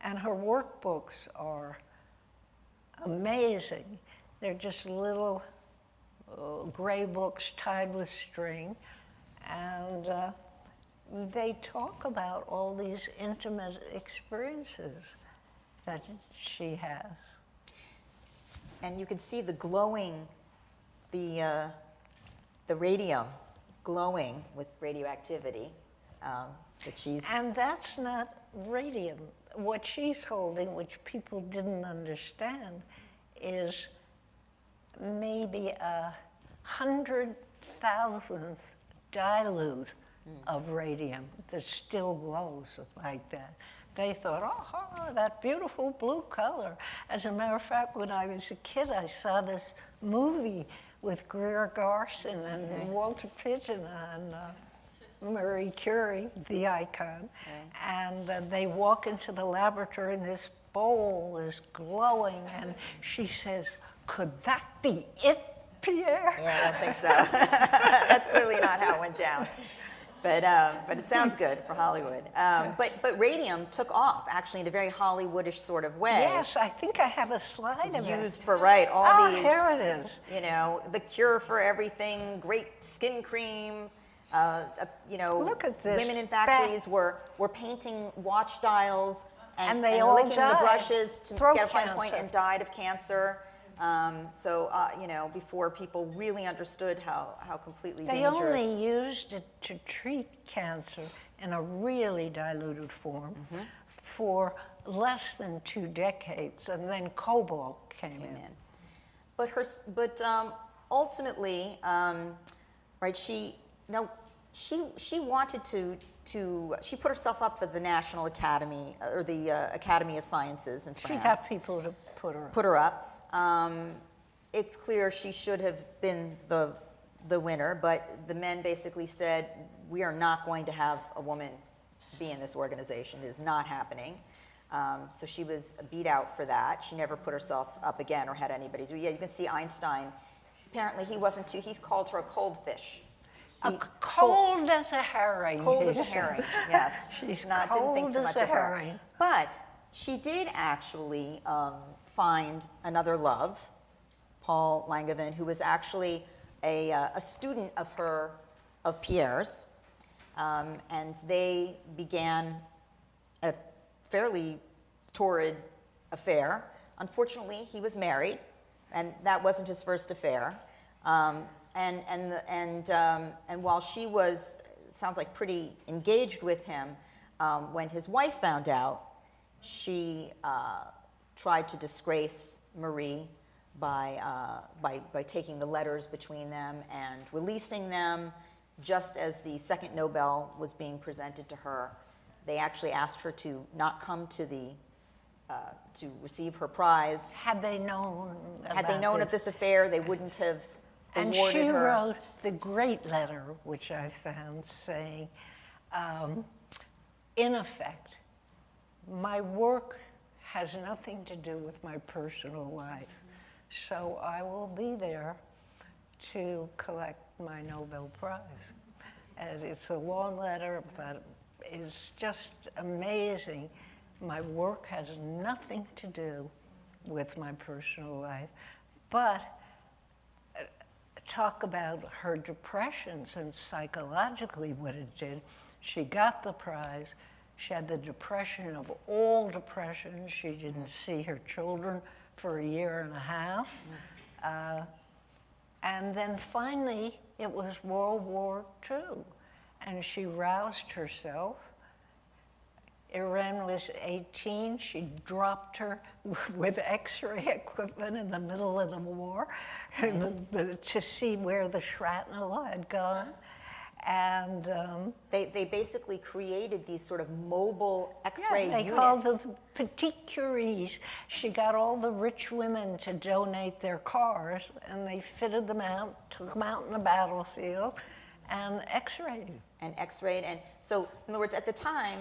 And her workbooks are amazing. They're just little gray books tied with string, and they talk about all these intimate experiences that she has. And you can see the glowing, the radium glowing with radioactivity that she's... And that's not radium. What she's holding, which people didn't understand, is maybe 100,000th dilute of radium that still glows like that. They thought, oh, that beautiful blue color. As a matter of fact, when I was a kid, I saw this movie with Greer Garson and Walter Pidgeon and Marie Curie, the icon. And they walk into the laboratory, and this bowl is glowing, and she says, could that be it, Pierre? Yeah, I don't think so. That's clearly not how it went down. But it sounds good for Hollywood. But radium took off, actually, in a very Hollywoodish sort of way. Yes, I think I have a slide of it. It's used for, all these... here it is. The cure for everything, great skin cream. Look at this. Women in factories were painting watch dials and they all licking died. the brushes to Throat get a fine cancer. point and died of cancer. You know, before people really understood how completely They dangerous. only used it to treat cancer in a really diluted form for less than 2 decades, and then cobalt came in. But ultimately, right? She wanted to she put herself up for the National Academy or the Academy of Sciences in France. She got people to put her up. It's clear she should have been the winner, but the men basically said, we are not going to have a woman be in this organization. It is not happening. So she was beat out for that. She never put herself up again or had anybody do. Yeah, you can see Einstein. Apparently he wasn't too, he's called her a cold fish. Cold as a herring. Cold as a herring, yes. She's didn't think too much of her. Herring. But she did actually find another love, Paul Langevin, who was actually a student of Pierre's, and they began a fairly torrid affair. Unfortunately, he was married, and that wasn't his first affair. And while she was, sounds like pretty engaged with him, when his wife found out, she tried to disgrace Marie by taking the letters between them and releasing them just as the second Nobel was being presented to her. They actually asked her to not come to to receive her prize. Had they known of this affair, they wouldn't have and awarded she her. wrote the great letter, which I found, saying, in effect, my work has nothing to do with my personal life, so I will be there to collect my Nobel Prize. And it's a long letter, but it's just amazing. My work has nothing to do with my personal life, but talk about her depressions and psychologically what it did. She got the prize. She had the depression of all depressions. She didn't see her children for 1.5 years. And then finally, it was World War II, and she roused herself. Irene was 18. She dropped her with X-ray equipment in the middle of the war to see where the shrapnel had gone. And they basically created these sort of mobile X-ray they units. called them Petite Curies. She got all the rich women to donate their cars, and they fitted them out, took them out in the battlefield, and X-rayed. And so, in other words, at the time,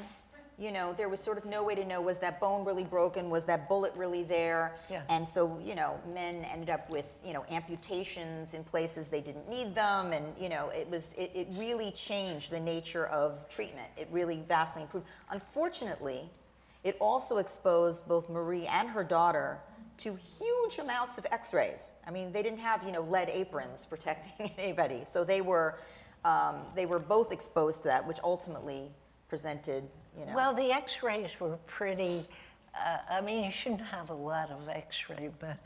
you know, there was sort of no way to know, was that bone really broken? Was that bullet really there? Yeah. And so, you know, men ended up with, you know, amputations in places they didn't need them. And, you know, it really changed the nature of treatment. It really vastly improved. Unfortunately, it also exposed both Marie and her daughter to huge amounts of X-rays. I mean, they didn't have, you know, lead aprons protecting anybody. So they were both exposed to that, which ultimately presented, you know. Well, the X-rays were pretty, I mean, you shouldn't have a lot of X-ray, but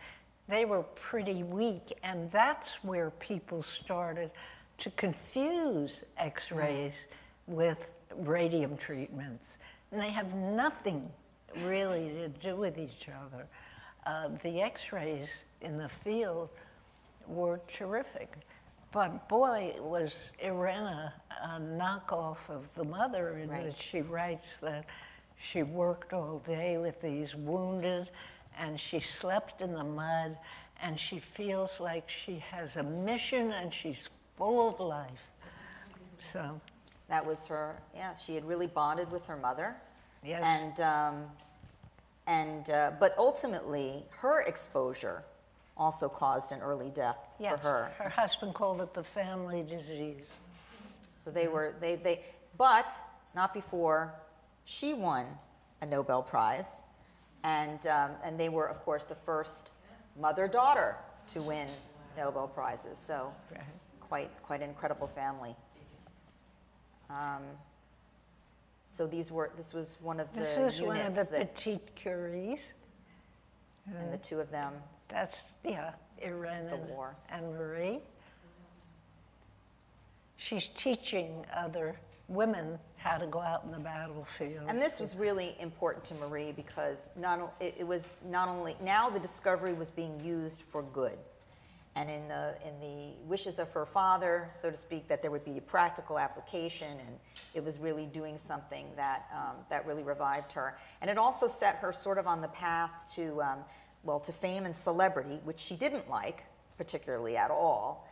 they were pretty weak, and that's where people started to confuse X-rays with radium treatments. And they have nothing really to do with each other. The X-rays in the field were terrific. But boy, was Irena a knockoff of the mother, in that she writes that she worked all day with these wounded, and she slept in the mud, and she feels like she has a mission, and she's full of life. So that was her. Yeah, she had really bonded with her mother. Yes. But ultimately, her exposure also caused an early death for her. Her husband called it the family disease. So but not before she won a Nobel Prize, and they were, of course, the first mother-daughter to win Nobel Prizes. So quite an incredible family. So this was one of the units This was one of the Petite Curies. and the two of them. That's, yeah, Irene The war. and Marie. She's teaching other women how to go out in the battlefield. And this was really important to Marie because it was not only, now the discovery was being used for good. And in the wishes of her father, so to speak, that there would be a practical application, and it was really doing something that, that really revived her. And it also set her sort of on the path to, well, to fame and celebrity, which she didn't like particularly at all,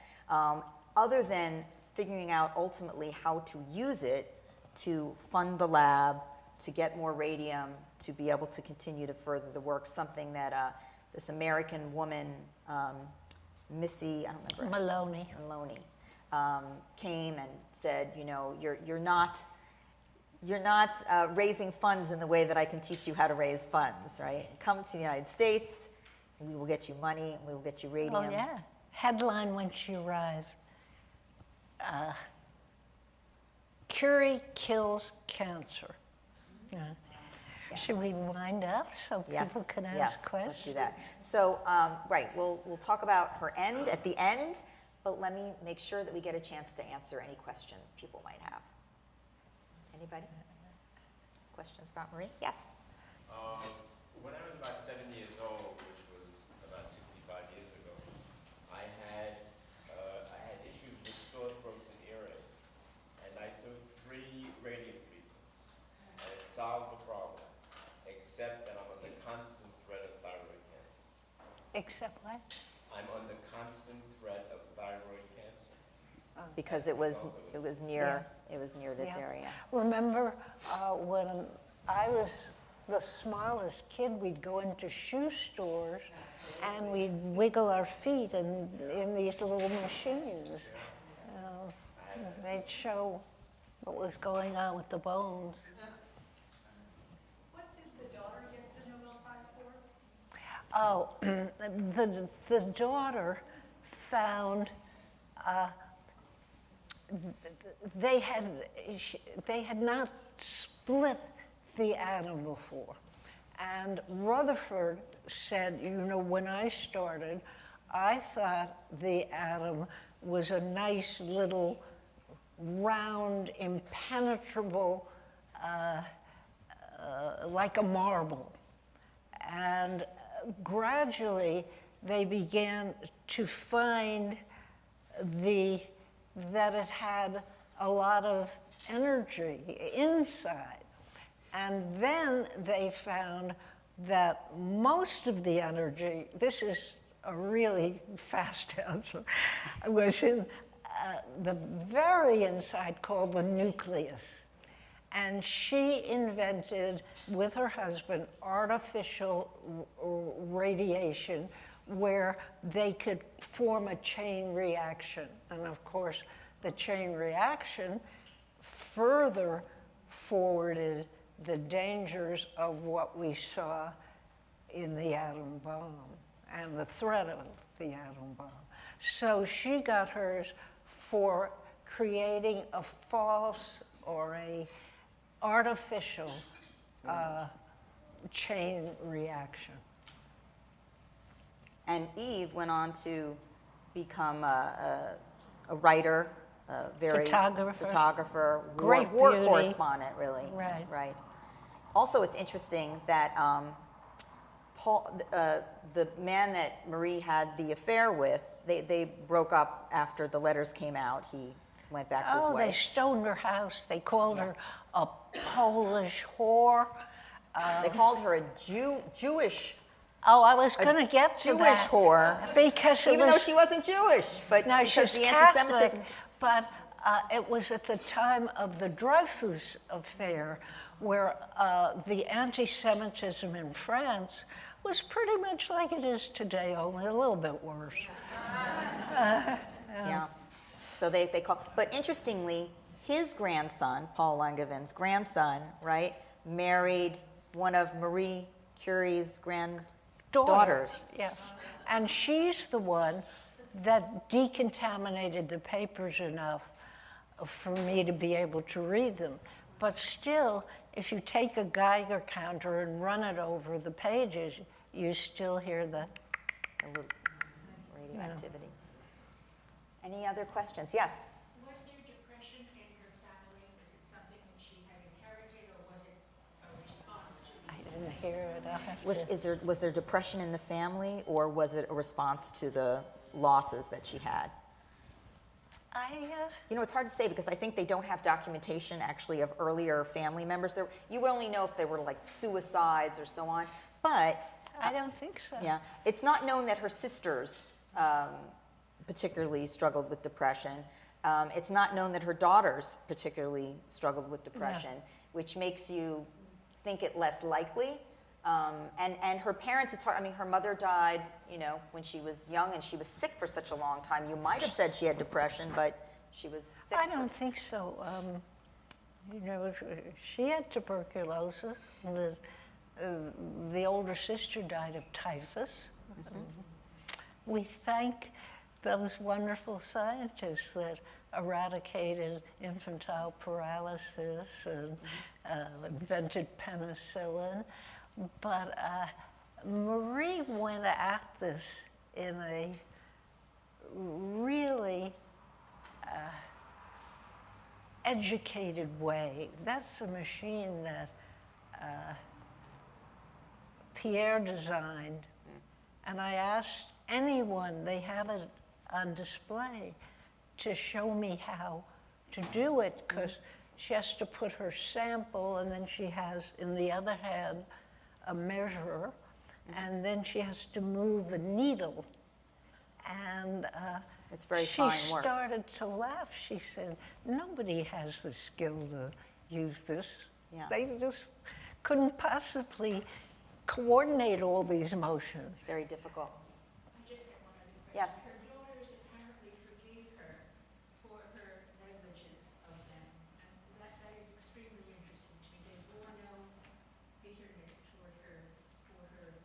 other than figuring out ultimately how to use it to fund the lab, to get more radium, to be able to continue to further the work, something that this American woman, Missy, I don't remember. Maloney came and said, you know, you're not raising funds in the way that I can teach you how to raise funds, right? Come to the United States, and we will get you money, and we will get you radium. Oh, yeah. Headline when she arrived. Curie kills cancer. Yeah. Yes. Should we wind up so people can ask questions? Let's do that. So, right, we'll talk about her end at the end, but let me make sure that we get a chance to answer any questions people might have. Anybody? Questions about Marie? Yes? When I was about 7 years old, which was about 65 years ago, I had issues with sore throats and earaches, and I took 3 radium treatments, and it solved the problem. Except that I'm under constant threat of thyroid cancer. Except what? I'm under constant threat of thyroid cancer. Because it was near this area. Remember when I was the smallest kid, we'd go into shoe stores and we'd wiggle our feet in these little machines. They'd show what was going on with the bones. Oh, the daughter found they had not split the atom before, and Rutherford said, you know, when I started, I thought the atom was a nice little round, impenetrable, like a marble, and gradually, they began to find that it had a lot of energy inside. And then they found that most of the energy, this is a really fast answer, was in the very inside called the nucleus. And she invented, with her husband, artificial radiation where they could form a chain reaction. And of course, the chain reaction further forwarded the dangers of what we saw in the atom bomb and the threat of the atom bomb. So she got hers for creating a false or a artificial chain reaction. And Eve went on to become a writer, a very photographer, great war beauty. correspondent, really. Right. Right. Also, it's interesting that Paul, the man that Marie had the affair with, they broke up after the letters came out. He went back to his wife. They stoned her house. They called her a Polish whore. They called her a Jewish. Oh, I was going to get to Jewish that. whore. Because even though she wasn't Jewish, but no, because she the was anti-Semitism. Catholic, but it was at the time of the Dreyfus affair, where the anti-Semitism in France was pretty much like it is today, only a little bit worse. Yeah. So they call. But interestingly, his grandson, Paul Langevin's grandson, right, married one of Marie Curie's granddaughters. Yes. And she's the one that decontaminated the papers enough for me to be able to read them. But still, if you take a Geiger counter and run it over the pages, you still hear the, A little radioactivity. Any other questions? Yes? Was there depression in her family? Was it something that she had inherited, or was it a response to the I didn't hear it. I'll have to- Was there depression in the family, or was it a response to the losses that she had? You know, it's hard to say because I think they don't have documentation actually of earlier family members. You would only know if they were like suicides or so on. But I don't think so. yeah, it's not known that her sisters particularly struggled with depression. It's not known that her daughters particularly struggled with depression, which makes you think it less likely. And her parents, it's hard. I mean, her mother died, you know, when she was young, and she was sick for such a long time. You might have said she had depression, but she was sick. I don't think so. You know, she had tuberculosis. The older sister died of typhus. We thank those wonderful scientists that eradicated infantile paralysis and invented penicillin. But Marie went at this in a really educated way. That's a machine that Pierre designed, and I asked anyone, they have it on display, to show me how to do it, because she has to put her sample, and then she has in the other hand a measurer, and then she has to move a needle. And It's very she fine work. started to laugh. She said, nobody has the skill to use this. Yeah. They just couldn't possibly coordinate all these motions. Very difficult. I just have one other question. Yes. Her daughters apparently forgave her for her negligence of them, and that is extremely interesting to me. They bore no bitterness toward her for her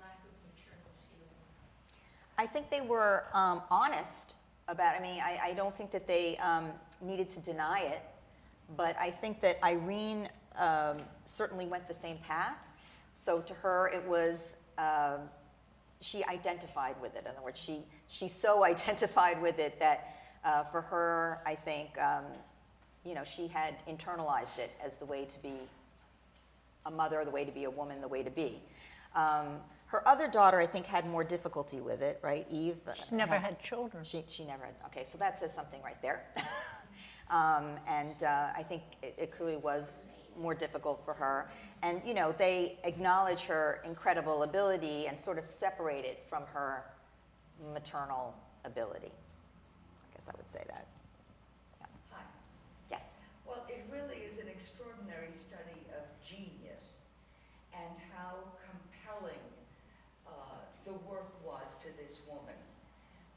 lack of maternal feeling. I think they were honest about. I mean, I don't think that they needed to deny it, but I think that Irene certainly went the same path. So to her, it was she identified with it. In other words, she so identified with it that for her, I think, you know, she had internalized it as the way to be a mother, the way to be a woman, the way to be. Her other daughter, I think, had more difficulty with it, right? Eve? She never had children. She never had, okay, so that says something right there. I think it clearly was more difficult for her. And, you know, they acknowledge her incredible ability and sort of separate it from her maternal ability. I guess I would say that. Yeah. Hi. Yes. Well, it really is an extraordinary study of genius and how compelling the work was to this woman.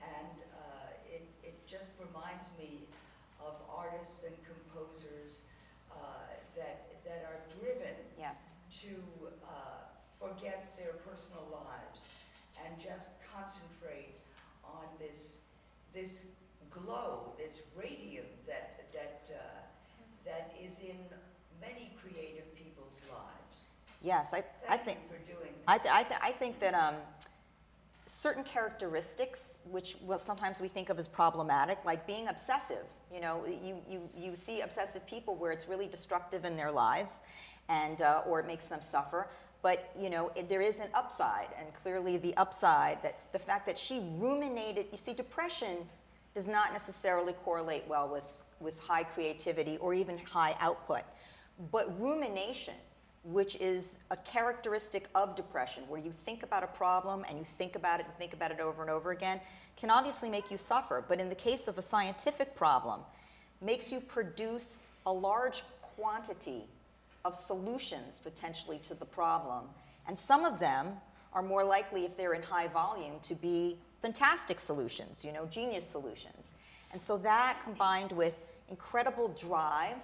And it just reminds me of artists and composers that are driven Yes. to forget their personal lives and just concentrate on this glow, this radium that is in many creative people's lives. Yes, I Thank think. you for doing I this. think that certain characteristics, which sometimes we think of as problematic, like being obsessive. You know, you see obsessive people where it's really destructive in their lives, and or it makes them suffer. But you know, there is an upside, and clearly the upside, that the fact that she ruminated. You see, depression does not necessarily correlate well with high creativity or even high output, but rumination, which is a characteristic of depression, where you think about a problem and you think about it and think about it over and over again, can obviously make you suffer. But in the case of a scientific problem, makes you produce a large quantity of solutions potentially to the problem. And some of them are more likely, if they're in high volume, to be fantastic solutions, you know, genius solutions. And so that, combined with incredible drive,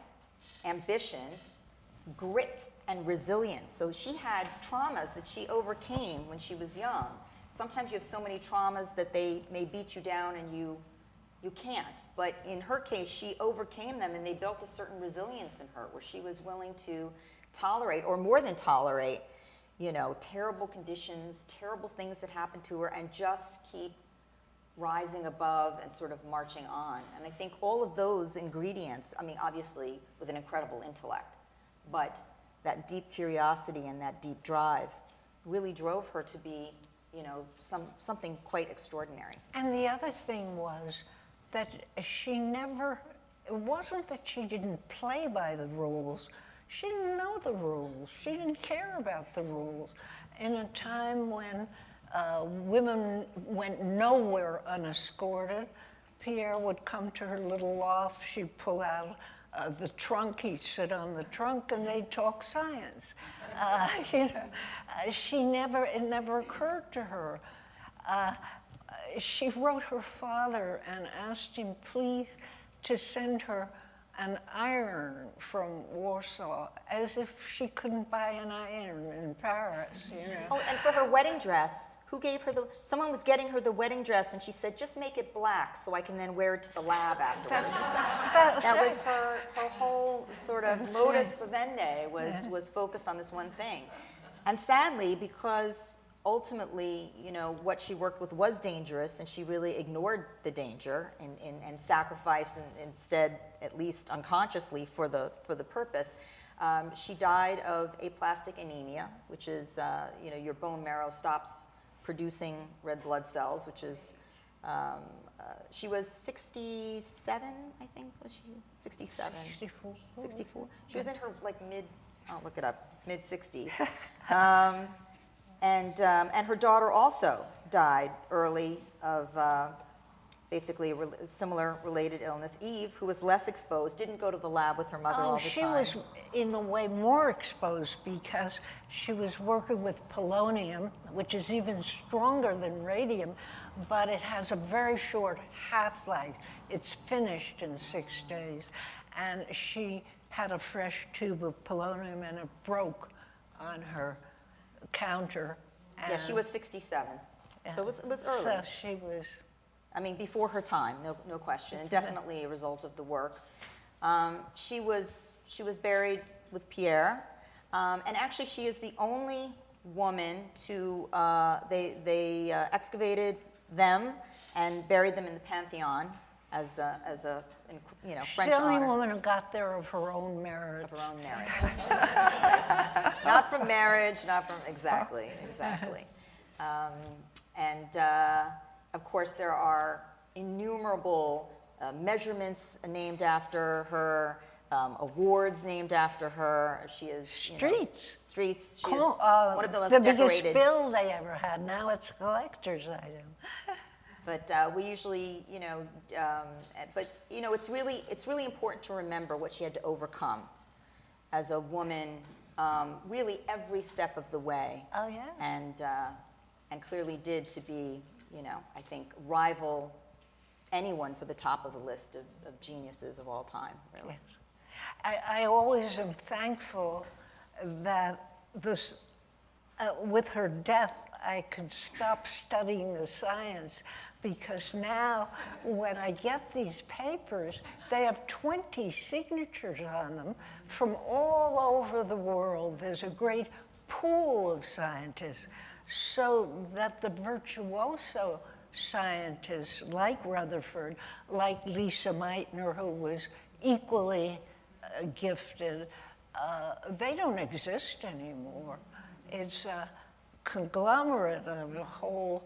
ambition, grit, and resilience. So she had traumas that she overcame when she was young. Sometimes you have so many traumas that they may beat you down and you can't. But in her case, she overcame them, and they built a certain resilience in her, where she was willing to tolerate, or more than tolerate, you know, terrible conditions, terrible things that happen to her, and just keep rising above and sort of marching on. And I think all of those ingredients, I mean, obviously with an incredible intellect, but that deep curiosity and that deep drive really drove her to be, you know, something quite extraordinary. And the other thing was that she never, it wasn't that she didn't play by the rules. She didn't know the rules. She didn't care about the rules. In a time when women went nowhere unescorted, Pierre would come to her little loft. She'd pull out the trunk. He'd sit on the trunk, and they'd talk science. You know, it never occurred to her. She wrote her father and asked him, please, to send her an iron from Warsaw, as if she couldn't buy an iron in Paris, you know. Oh, and for her wedding dress, who gave her someone was getting her the wedding dress, and she said, just make it black so I can then wear it to the lab afterwards. That was her whole sort of modus vivendi was focused on this one thing. And sadly, because ultimately, you know, what she worked with was dangerous, and she really ignored the danger and sacrificed instead, at least unconsciously, for the purpose. She died of aplastic anemia, which is, you know, your bone marrow stops producing red blood cells, which is, she was 67, I think, was she 67? 64. 64. She was in her, like, I'll look it up, mid-60s. And her daughter also died early of basically a similar related illness. Eve, who was less exposed, didn't go to the lab with her mother all the time. She was, in a way, more exposed because she was working with polonium, which is even stronger than radium, but it has a very short half-life. It's finished in 6 days. And she had a fresh tube of polonium, and it broke on her counter. Yeah, she was 67. Yeah. So it was early. So she was, I mean, before her time, no question, and definitely a result of the work. She was buried with Pierre, and actually she is the only woman to, they excavated them and buried them in the Pantheon as a you know, French the only honor. woman who got there of her own merits. Of her own merits. Right. Not from marriage, not from, exactly. Of course, there are innumerable measurements named after her, awards named after her. She is, you know, Streets. Streets. She Cool. is one of the most the decorated. biggest bill they ever had. Now it's a collector's item. But we usually, you know, but you know, it's really important to remember what she had to overcome as a woman, really every step of the way. Oh, yeah. And clearly did to be, you know, I think rival anyone for the top of the list of geniuses of all time, really. Yes. I always am thankful that this, with her death, I could stop studying the science, because now when I get these papers, they have 20 signatures on them from all over the world. There's a great pool of scientists, so that the virtuoso scientists like Rutherford, like Lisa Meitner, who was equally gifted, they don't exist anymore. It's a conglomerate of a whole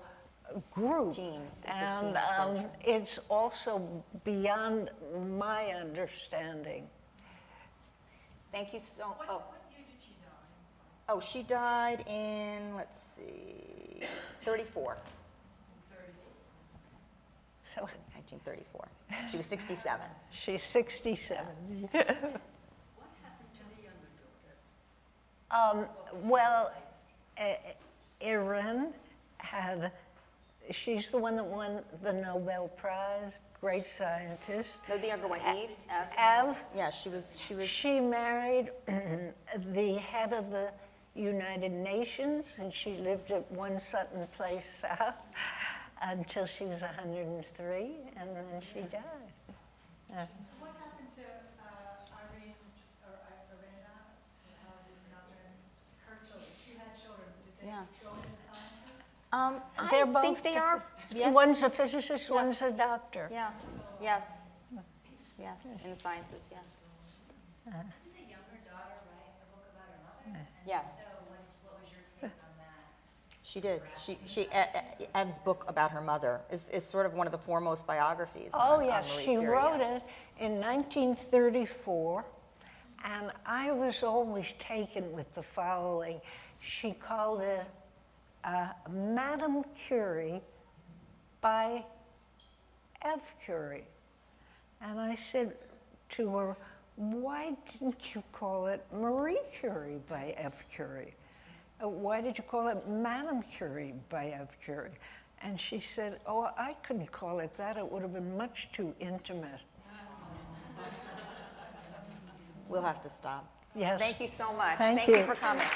group. Teams. It's a and team approach. it's also beyond my understanding. Thank you so. What year did she die? I'm sorry. Oh, she died in, let's see, 34. So 1934. She was 67. she's 67. What happened to the younger daughter? Well, Erin had, she's the one that won the Nobel Prize, great scientist. No, the younger one, Eve. Ev, Yeah, she was. she married the head of the United Nations, and she lived at One Sutton Place South until she was 103, and then she died. What happened to Irene, or Irena, her children? She had children I They're think both they are. Yes. One's a physicist, one's a doctor. Yeah. Yes. Yes. In the sciences. Yes. Didn't the younger daughter write a book about her mother? And Yes. So what was your take on that? She did. Ev's book about her mother is sort of one of the foremost biographies. Oh, on yes, Marie she Curie, wrote yes. it in 1934, and I was always taken with the following. She called it Madame Curie by F. Curie. And I said to her, why didn't you call it Marie Curie by F. Curie? Why did you call it Madame Curie by F. Curie? And she said, oh, I couldn't call it that. It would have been much too intimate. We'll have to stop. Yes. Thank you so much. Thank you you. for coming.